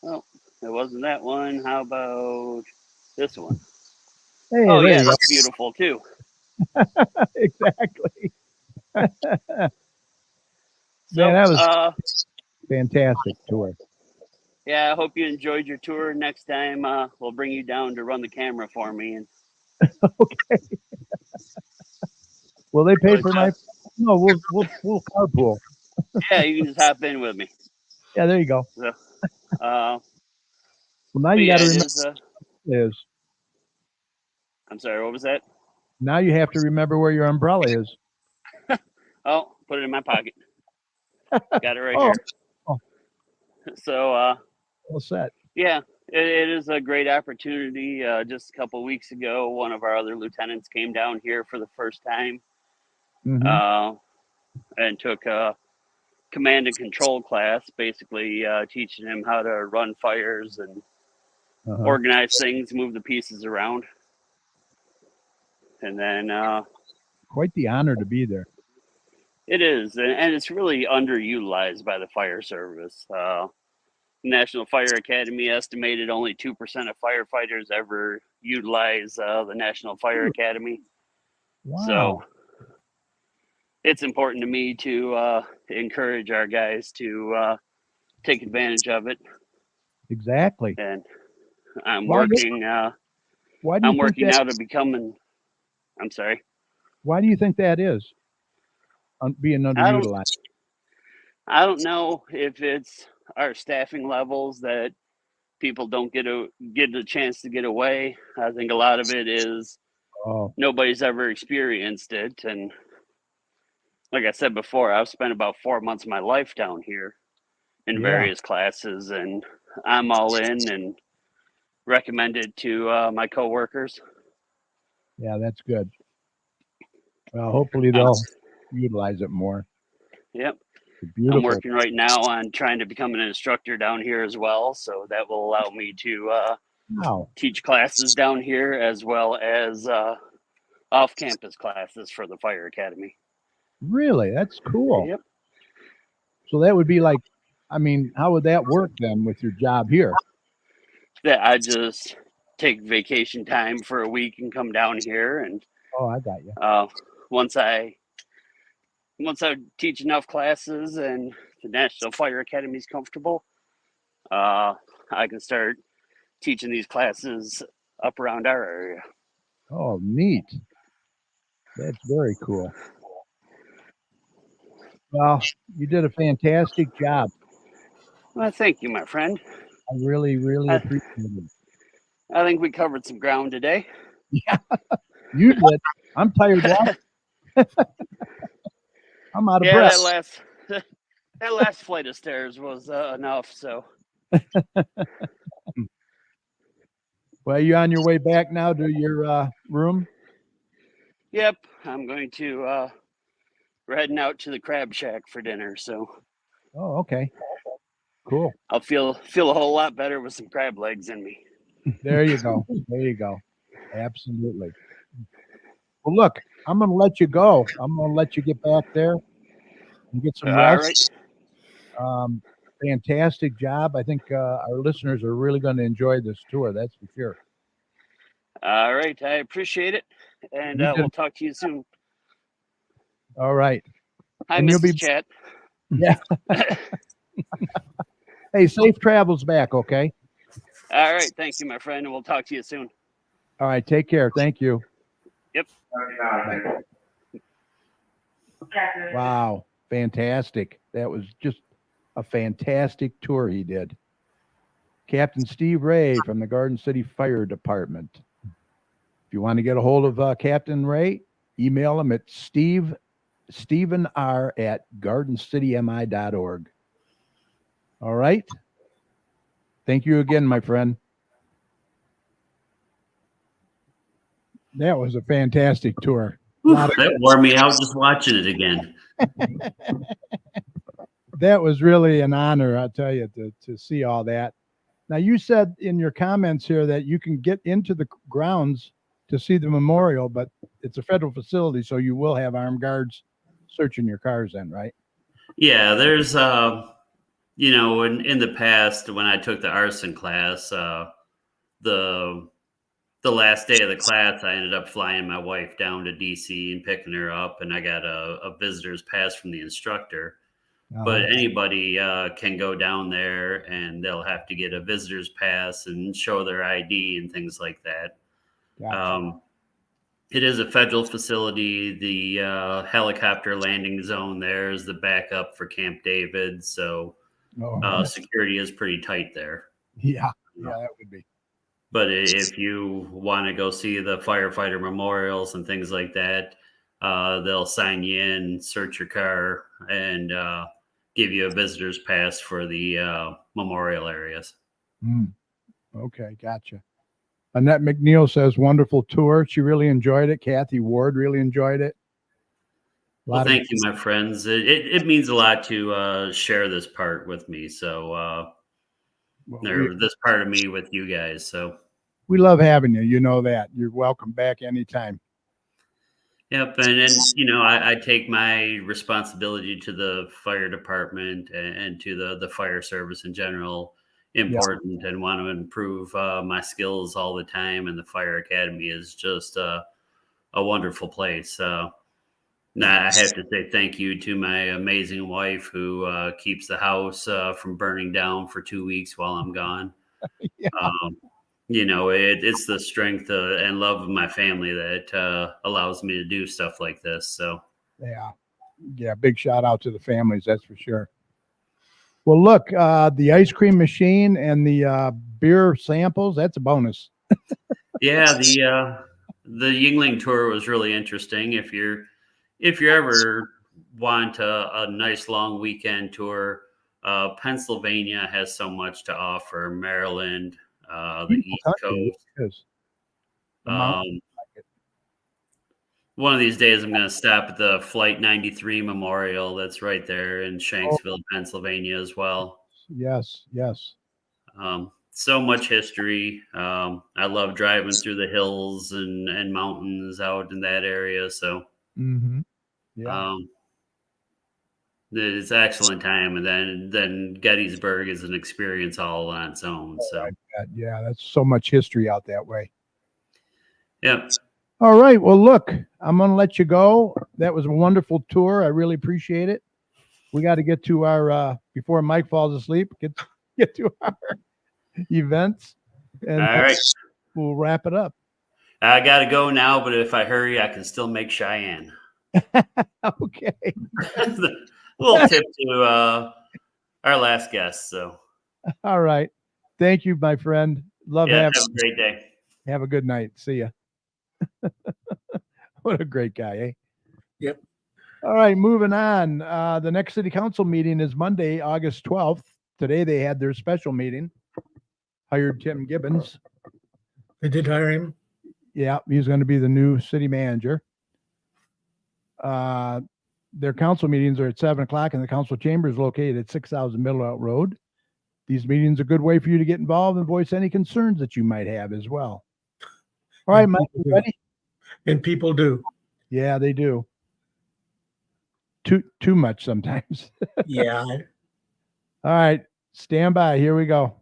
Oh, it wasn't that one. How about this one? Hey, Oh there yeah, you go. that's beautiful too. Exactly. So, Man, that was fantastic tour. yeah, I hope you enjoyed your tour. Next time, we'll bring you down to run the camera for me. And Okay. Will they pay for my? No, we'll carpool. yeah, you can just hop in with me. Yeah, there you go. So, Well, now but you yeah, got to it remember is. is I'm sorry, what was that? now you have to remember where your umbrella is. Oh, put it in my pocket. Got it right Oh. here. Oh. So, All set. yeah, it is a great opportunity. Just a couple weeks ago, one of our other lieutenants came down here for the first time Mhm. and took a command and control class, basically teaching him how to run fires and Uh-huh. organize things, move the pieces around. And then Quite the honor to be there. it is, and it's really underutilized by the fire service. National Fire Academy estimated only 2% of firefighters ever utilize the National Fire Academy. Wow. So it's important to me to encourage our guys to take advantage of it. Exactly. And I'm Why do- working. Why do you I'm think working that? now to become an. I'm sorry. Why do you think that is? Being underutilized. I don't know if it's our staffing levels that people don't get a chance to get away. I think a lot of it is nobody's ever experienced it. And like I said before, I've spent about 4 months of my life down here in various classes, and I'm all in and recommend it to my coworkers. Yeah, that's good. Well, hopefully they'll utilize it more. Yep. Beautiful. I'm working right now on trying to become an instructor down here as well, so that will allow me to teach classes down here as well as off-campus classes for the fire academy. Really? That's cool. Yep. So that would be like, I mean, how would that work then with your job here? That I just take vacation time for a week and come down here, and I got you. Once I teach enough classes and the National Fire Academy is comfortable, I can start teaching these classes up around our area. Oh, neat. That's very cool. Well, you did a fantastic job. Well, thank you, my friend. I really, really appreciate it. I think we covered some ground today. Yeah, you did. I'm tired. I'm out of breath. That last flight of stairs was enough. So. Well, you on your way back now to your room? Yep, I'm going to. We're heading out to the Crab Shack for dinner. So. Oh, okay. Cool. I'll feel a whole lot better with some crab legs in me. There you go. There you go. Absolutely. Well, look, I'm going to let you go. I'm going to let you get back there and get some rest. All right. Fantastic job. I think our listeners are really going to enjoy this tour. That's for sure. All right. I appreciate it. And we'll talk to you soon. All right. Hi, Mrs. Chat. Yeah. Hey, safe travels back, okay? All right. Thank you, my friend. And we'll talk to you soon. All right. Take care. Thank you. Yep. Wow. Fantastic. That was just a fantastic tour he did. Captain Steve Ray from the Garden City Fire Department. If you want to get a hold of Captain Ray, email him at stevenr@gardencitymi.org. All right. Thank you again, my friend. That was a fantastic tour. That wore me out just watching it again. That was really an honor, I'll tell you, to see all that. Now, you said in your comments here that you can get into the grounds to see the memorial, but it's a federal facility, so you will have armed guards searching your cars then, right? Yeah, there's, in the past when I took the arson class, the last day of the class, I ended up flying my wife down to DC and picking her up, and I got a visitor's pass from the instructor. But anybody can go down there, and they'll have to get a visitor's pass and show their ID and things like that. Gotcha. It is a federal facility. The helicopter landing zone there is the backup for Camp David, so security is pretty tight there. Yeah, that would be. But if you want to go see the firefighter memorials and things like that, they'll sign you in, search your car, and give you a visitor's pass for the memorial areas. Okay, gotcha. Annette McNeil says, wonderful tour. She really enjoyed it. Kathy Ward really enjoyed it. Well, thank you, my friends. It means a lot to share this part with me. So this part of me with you guys. So we love having you. You know that. You're welcome back anytime. Yep. And then, I take my responsibility to the fire department and to the fire service in general important and want to improve my skills all the time. And the Fire Academy is just a wonderful place. I have to say thank you to my amazing wife who keeps the house from burning down for 2 weeks while I'm gone. It's the strength and love of my family that allows me to do stuff like this. So, yeah. Big shout out to the families. That's for sure. Well, look, the ice cream machine and the beer samples, that's a bonus. Yeah, the Yingling tour was really interesting. If you're ever want a nice long weekend tour, Pennsylvania has so much to offer. Maryland, the East Country, Coast. it is. The mountain. One of these days, I'm going to stop at the Flight 93 Memorial that's right there in Shanksville, Pennsylvania, as well. Yes. So much history. I love driving through the hills and mountains out in that area. So, Yeah. it's an excellent time. And then Gettysburg is an experience all on its own. So, yeah, that's so much history out that way. yeah. All right. Well, look, I'm going to let you go. That was a wonderful tour. I really appreciate it. We got to get to our, before Mike falls asleep, get to our events. And All right. We'll wrap it up. I got to go now, but if I hurry, I can still make Cheyenne. Okay. Little tip to our last guest. So, all right. Thank you, my friend. Love having you. Have a great day. Have a good night. See ya. What a great guy, eh? Yep. All right, moving on. The next city council meeting is Monday, August 12th. Today they had their special meeting. Hired Tim Gibbons. They did hire him. Yeah, he's going to be the new city manager. Their council meetings are at 7:00, and the council chamber is located at 6,000 Middle Out Road. These meetings are a good way for you to get involved and voice any concerns that you might have as well. All right, Mike, you ready? And people do. Yeah, they do. Too much sometimes. Yeah. All right, stand by. Here we go.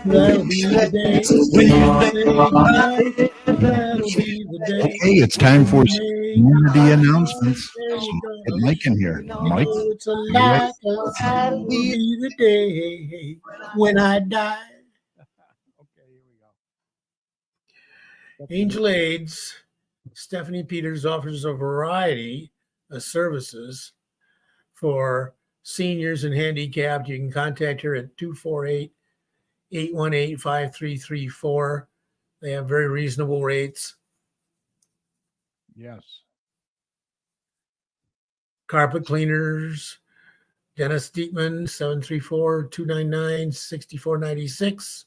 That'll be the day. That'll be the day. Okay, it's time for community announcements. Get Mike in here. Mike? It's a lie. That'll be the day when I die. Okay, here we go. Angel AIDS, Stephanie Peters offers a variety of services for seniors and handicapped. You can contact her at 248-818-5334. They have very reasonable rates. Yes. Carpet cleaners, Dennis Dietman, 734-299-6496.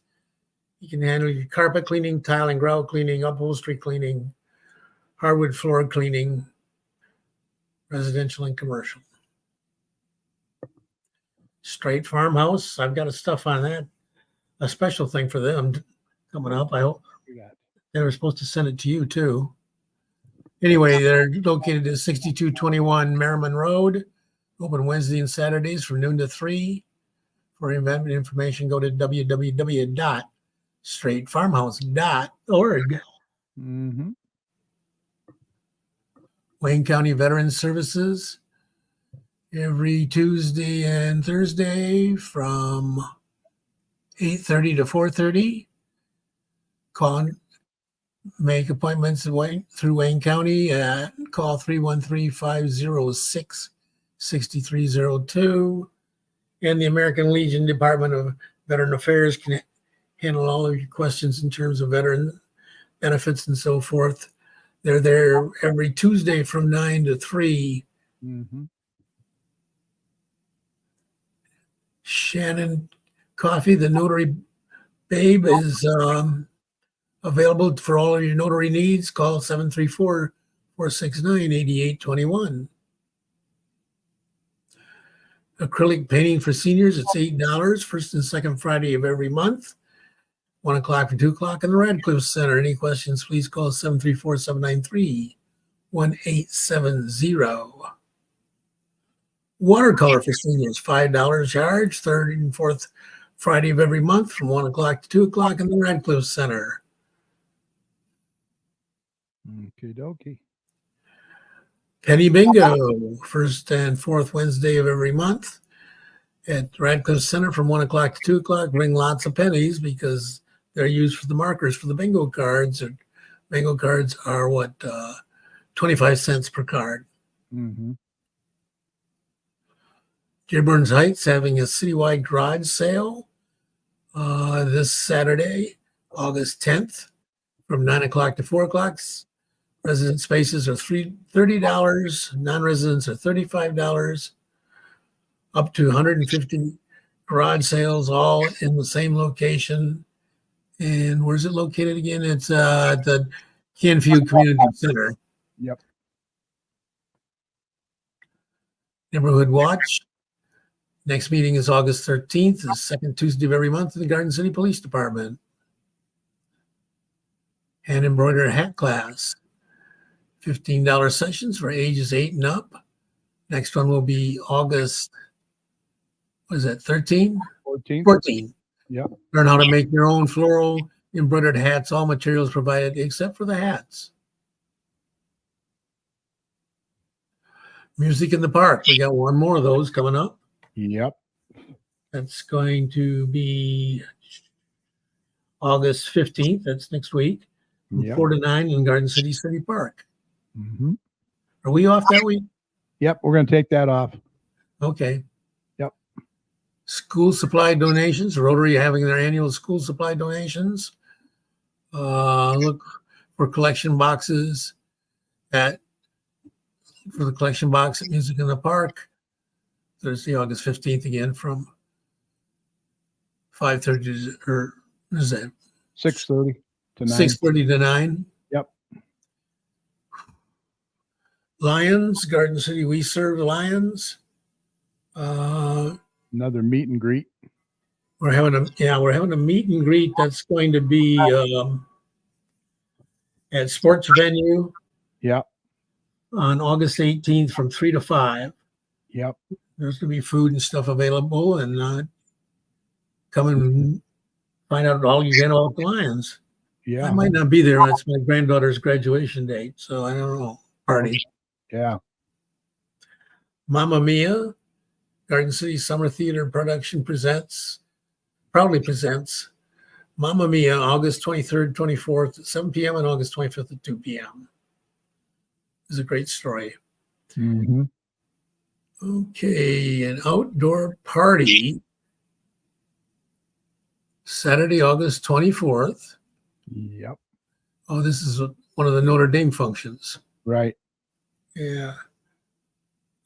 You can handle your carpet cleaning, tile and grout cleaning, upholstery cleaning, hardwood floor cleaning, residential and commercial. Straight Farmhouse, I've got a stuff on that. A special thing for them coming up. I hope they were supposed to send it to you too. Anyway, they're located at 6221 Merriman Road, open Wednesday and Saturdays from noon to 3. For event information, go to www.straightfarmhouse.org. Wayne County Veterans Services, every Tuesday and Thursday from 8:30 to 4:30. Call, make appointments through Wayne County at call 313-506-6302. And the American Legion Department of Veteran Affairs can handle all of your questions in terms of veteran benefits and so forth. They're there every Tuesday from 9 to 3. Shannon Coffee, the Notary Babe, is available for all of your notary needs. Call 734-469-8821. Acrylic painting for seniors, it's $8, first and second Friday of every month, 1 o'clock and 2 o'clock in the Radcliffe Center. Any questions, please call 734-793-1870. Watercolor for seniors, $5 charge, third and fourth Friday of every month from 1 o'clock to 2 o'clock in the Radcliffe Center. Okie dokie. Penny Bingo, first and fourth Wednesday of every month at Radcliffe Center from 1 o'clock to 2 o'clock. Bring lots of pennies because they're used for the markers for the bingo cards. Bingo cards are what 25 cents per card. Mm-hmm. Dearborn Heights having a citywide garage sale this Saturday, August 10th, from 9 o'clock to 4 o'clock. Resident spaces are $30. Non-residents are $35. Up to 150 garage sales, all in the same location. And where's it located again? It's at the Canfield Community Center. Yep. Neighborhood Watch. Next meeting is August 13th, the second Tuesday of every month in the Garden City Police Department. Hand embroidered hat class. $15 sessions for ages 8 and up. Next one will be August, what is that, 13? 14. Yep. Learn how to make your own floral embroidered hats, all materials provided except for the hats. Music in the Park. We got one more of those coming up. Yep. That's going to be August 15th. That's next week. From Yep. 4 to 9 in Garden City City Park. Mm-hmm. Are we off that week? Yep. We're going to take that off. Okay. Yep. School supply donations. Rotary having their annual school supply donations. Look for collection boxes for the collection box at Music in the Park. Thursday, August 15th again from 5:30 or what is that? 6:30 to 9. 6:30 to 9. Yep. Lions, Garden City, we serve Lions. Another meet and greet. We're having a meet and greet that's going to be at Sports Venue. Yep. On August 18th from 3 to 5. Yep. There's going to be food and stuff available, and come and find out all you can about the Lions. Yeah. I might not be there. It's my granddaughter's graduation date, so I don't know. Party. Yeah. Mamma Mia, Garden City Summer Theater Production proudly presents Mamma Mia, August 23rd, 24th at 7 p.m. and August 25th at 2 p.m. It's a great story. Mm-hmm. Okay, an outdoor party Saturday, August 24th. Yep. Oh, this is one of the Notre Dame functions. Right. Yeah.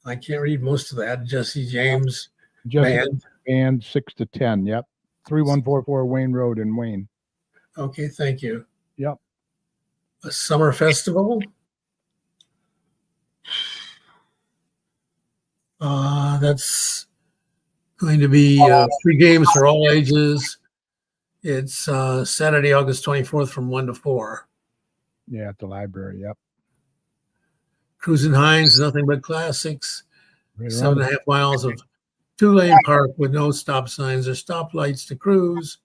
I can't read most of that. Jesse James Band. And 6 to 10. Yep. 3144 Wayne Road in Wayne. Okay, thank you. Yep. A summer festival. That's going to be free games for all ages. It's Saturday, August 24th from 1 to 4. Yeah, at the library. Yep. Cruising Hines, nothing but classics. Right 7.5 miles of 2-lane park with no stop signs or stoplights to cruise,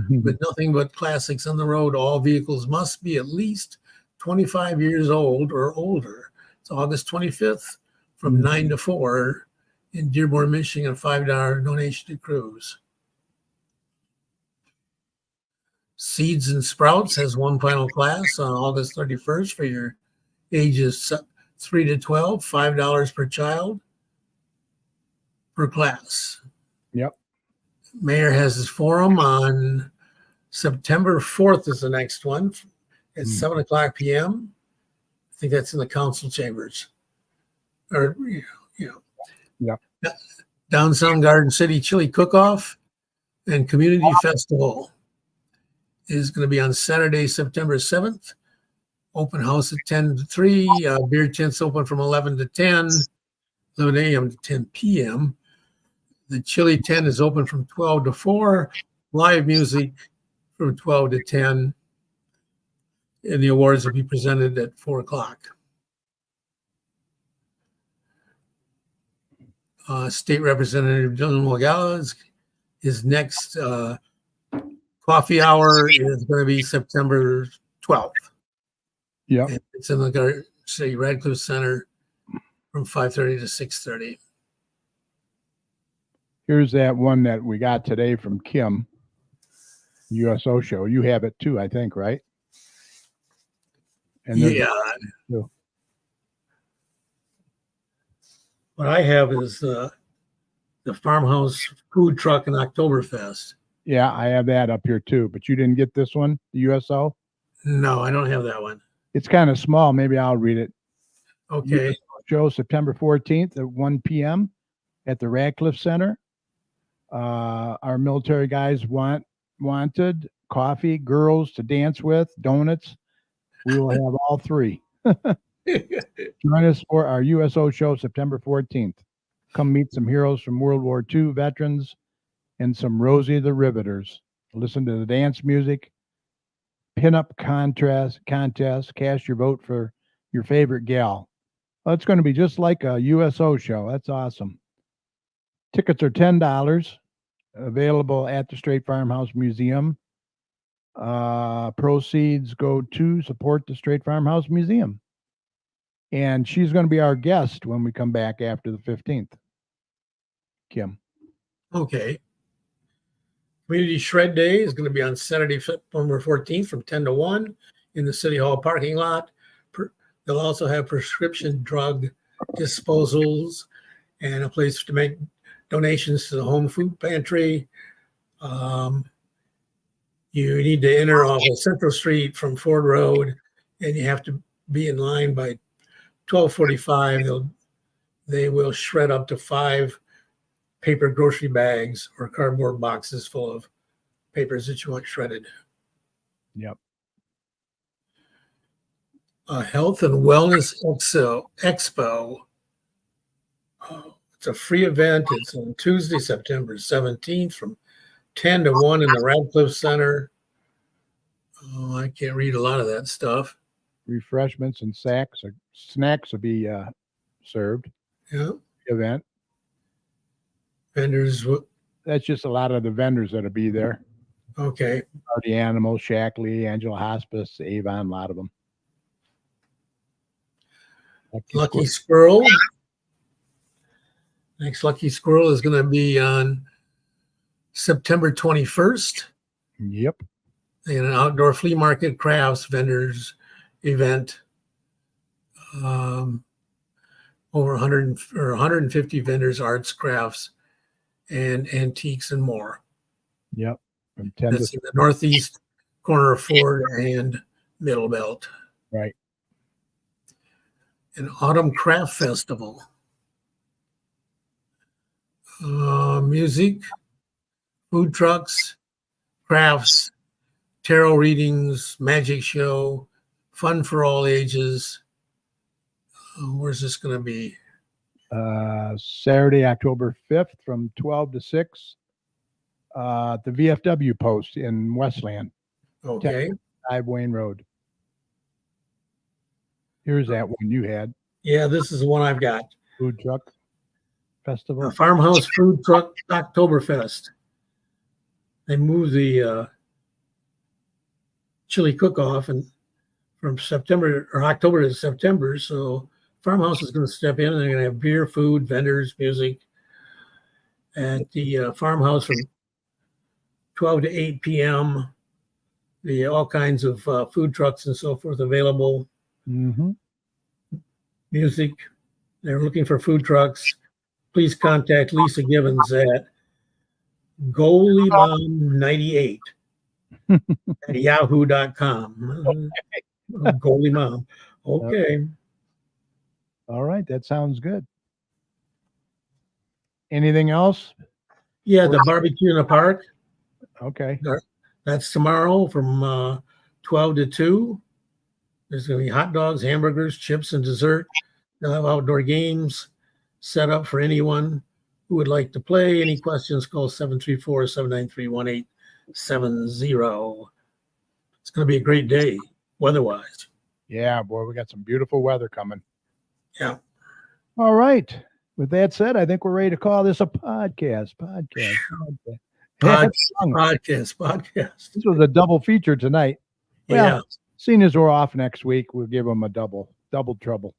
with nothing but classics on the road. All vehicles must be at least 25 years old or older. It's August 25th from 9 to 4 in Dearborn, Michigan, $5 donation to cruise. Seeds and Sprouts has one final class on August 31st for your ages 3 to 12, $5 per child per class. Yep. Mayor has his forum on September 4th is the next one at 7 o'clock p.m. I think that's in the council chambers. Or, Yep. Downtown Garden City Chili Cook-Off and Community Festival is going to be on Saturday, September 7th. Open house at 10 to 3. Beer tents open from 11 to 10, 11 a.m. to 10 p.m. The chili tent is open from 12 to 4. Live music from 12 to 10. And the awards will be presented at 4 o'clock. State Representative Dylan Wagala, his next coffee hour is going to be September 12th. Yep. And it's in the Garden City Radcliffe Center from 5:30 to 6:30. Here's that one that we got today from Kim, USO show. You have it too, I think, right? And Yeah. What I have is the farmhouse food truck and Oktoberfest. Yeah, I have that up here too, but you didn't get this one, the USO? No, I don't have that one. It's kind of small. Maybe I'll read it. Okay. USO show September 14th at 1 p.m. at the Radcliffe Center. Our military guys wanted coffee, girls to dance with, donuts. We will have all three. Join us for our USO show September 14th. Come meet some heroes from World War II veterans and some Rosie the Riveters. Listen to the dance music, pinup contest, cast your vote for your favorite gal. Well, it's going to be just like a USO show. That's awesome. Tickets are $10, available at the Straight Farmhouse Museum. Proceeds go to support the Straight Farmhouse Museum. And she's going to be our guest when we come back after the 15th. Kim. Okay. Community Shred Day is going to be on Saturday, September 14th from 10 to 1 in the City Hall parking lot. They'll also have prescription drug disposals and a place to make donations to the home food pantry. You need to enter off of Central Street from Ford Road, and you have to be in line by 12:45. They will shred up to 5 paper grocery bags or cardboard boxes full of papers that you want shredded. Yep. A Health and Wellness Expo. It's a free event. It's on Tuesday, September 17th from 10 to 1 in the Radcliffe Center. Oh, I can't read a lot of that stuff. Refreshments and snacks will be served. Yeah. Event. Vendors. That's just a lot of the vendors that'll be there. Okay. Party Animals, Shackley, Angela Hospice, Avon, a lot of them. Lucky Squirrel. Next Lucky Squirrel is going to be on September 21st. Yep. In an outdoor flea market crafts vendors event. Over 150 vendors, arts, crafts, and antiques and more. Yep. From 10 That's in the northeast corner of Ford and Middle Belt. Right. An Autumn Craft Festival. Music, food trucks, crafts, tarot readings, magic show, fun for all ages. Where's this going to be? Saturday, October 5th from 12 to 6 at the VFW post in Westland. Okay. 5 Wayne Road. Here's that one you had. Yeah, this is the one I've got. Food truck festival. Farmhouse Food Truck Oktoberfest. They moved the chili cook-off and from September or October to September, so Farmhouse is going to step in and they're going to have beer, food, vendors, music at the farmhouse from 12 to 8 p.m. All kinds of food trucks and so forth available. Mm-hmm. Music. They're looking for food trucks. Please contact Lisa Givens at goaliemom98 at yahoo.com. Goalie Mom. Okay. All right. That sounds good. Anything else? Yeah, the barbecue in the park. Okay. That's tomorrow from 12 to 2. There's going to be hot dogs, hamburgers, chips, and dessert. They'll have outdoor games set up for anyone who would like to play. Any questions, call 734-793-1870. It's going to be a great day, weather-wise. Yeah, boy, we got some beautiful weather coming. Yeah. All right. With that said, I think we're ready to call this a podcast. Podcast. This was a double feature tonight. Well, Yeah. seeing as we're off next week, we'll give them a double trouble.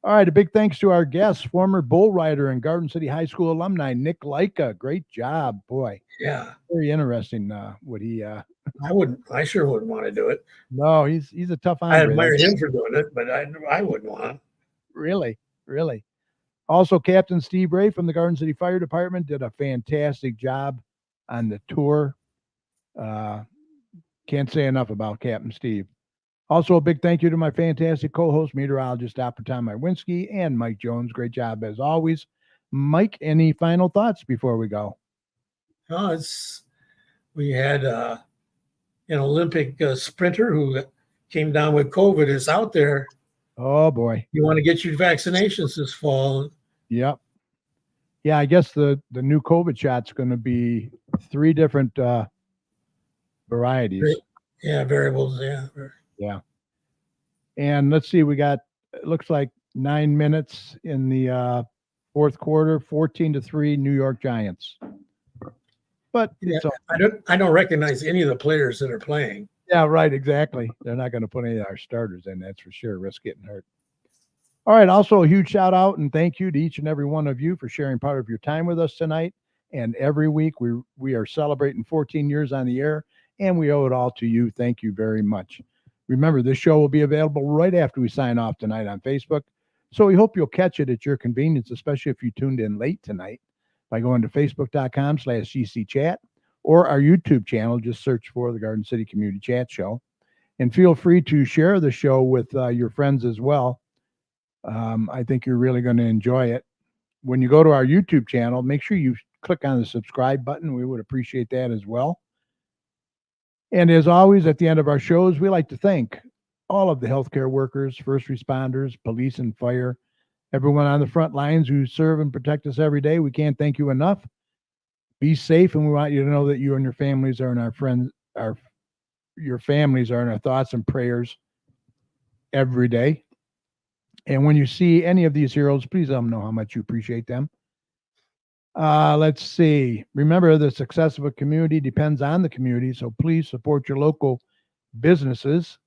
All right. A big thanks to our guest, former bull rider and Garden City High School alumni, Nick Lica. Great job, boy. Yeah. Very interesting. What he I sure wouldn't want to do it. No, he's a tough I hombre. admire him for doing it, but I wouldn't want to. Really. Also, Captain Steve Ray from the Garden City Fire Department did a fantastic job on the tour. Can't say enough about Captain Steve. Also, a big thank you to my fantastic co-host, meteorologist Dr. Tom Mywinski, and Mike Jones. Great job as always. Mike, any final thoughts before we go? Oh, we had an Olympic sprinter who came down with COVID is out there. Oh boy. You want to get your vaccinations this fall. Yep. Yeah, I guess the new COVID shot's going to be 3 different varieties. Yeah, variables. Yeah. Yeah. And let's see, we got, it looks like 9 minutes in the fourth quarter, 14-3 New York Giants. But yeah, I don't recognize any of the players that are playing. Yeah, right, exactly. They're not going to put any of our starters in, that's for sure. Risk getting hurt. All right, also a huge shout out and thank you to each and every one of you for sharing part of your time with us tonight. And every week we are celebrating 14 years on the air, and we owe it all to you. Thank you very much. Remember, this show will be available right after we sign off tonight on Facebook. So we hope you'll catch it at your convenience, especially if you tuned in late tonight, by going to facebook.com/GCChat or our YouTube channel. Just search for the Garden City Community Chat Show. And feel free to share the show with your friends as well. I think you're really going to enjoy it. When you go to our YouTube channel, make sure you click on the subscribe button. We would appreciate that as well. And as always, at the end of our shows, we like to thank all of the healthcare workers, first responders, police and fire, everyone on the front lines who serve and protect us every day. We can't thank you enough. Be safe, and we want you to know that you and your families are in our friends, your families are in our thoughts and prayers every day. And when you see any of these heroes, please let them know how much you appreciate them. Let's see. Remember, the success of a community depends on the community, so please support your local businesses.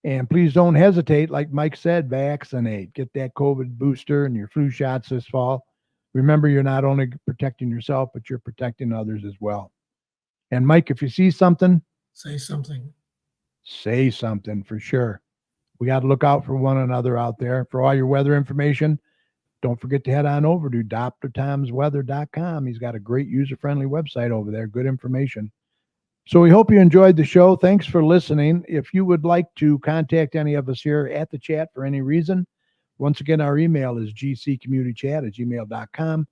And please don't hesitate, like Mike said, vaccinate. Get that COVID booster and your flu shots this fall. Remember, you're not only protecting yourself, but you're protecting others as well. And Mike, if you see something, say something. Say something for sure. We got to look out for one another out there. For all your weather information, don't forget to head on over to drtomsweather.com. He's got a great user-friendly website over there. Good information. So we hope you enjoyed the show. Thanks for listening. If you would like to contact any of us here at the chat for any reason, once again, our email is gccommunitychat@gmail.com.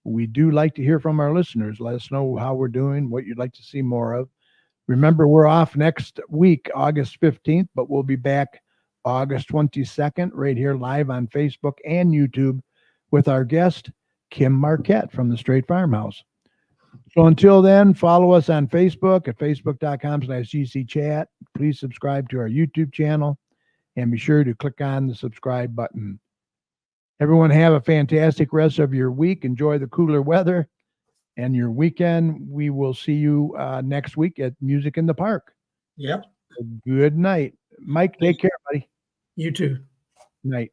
We do like to hear from our listeners. Let us know how we're doing, what you'd like to see more of. Remember, we're off next week, August 15th, but we'll be back August 22nd right here live on Facebook and YouTube with our guest, Kim Marquette from the Straight Farmhouse. So until then, follow us on Facebook at facebook.com/GCChat. Please subscribe to our YouTube channel and be sure to click on the subscribe button. Everyone have a fantastic rest of your week. Enjoy the cooler weather and your weekend. We will see you next week at Music in the Park. Yep. Good night. Mike, take care, buddy. You too. Night.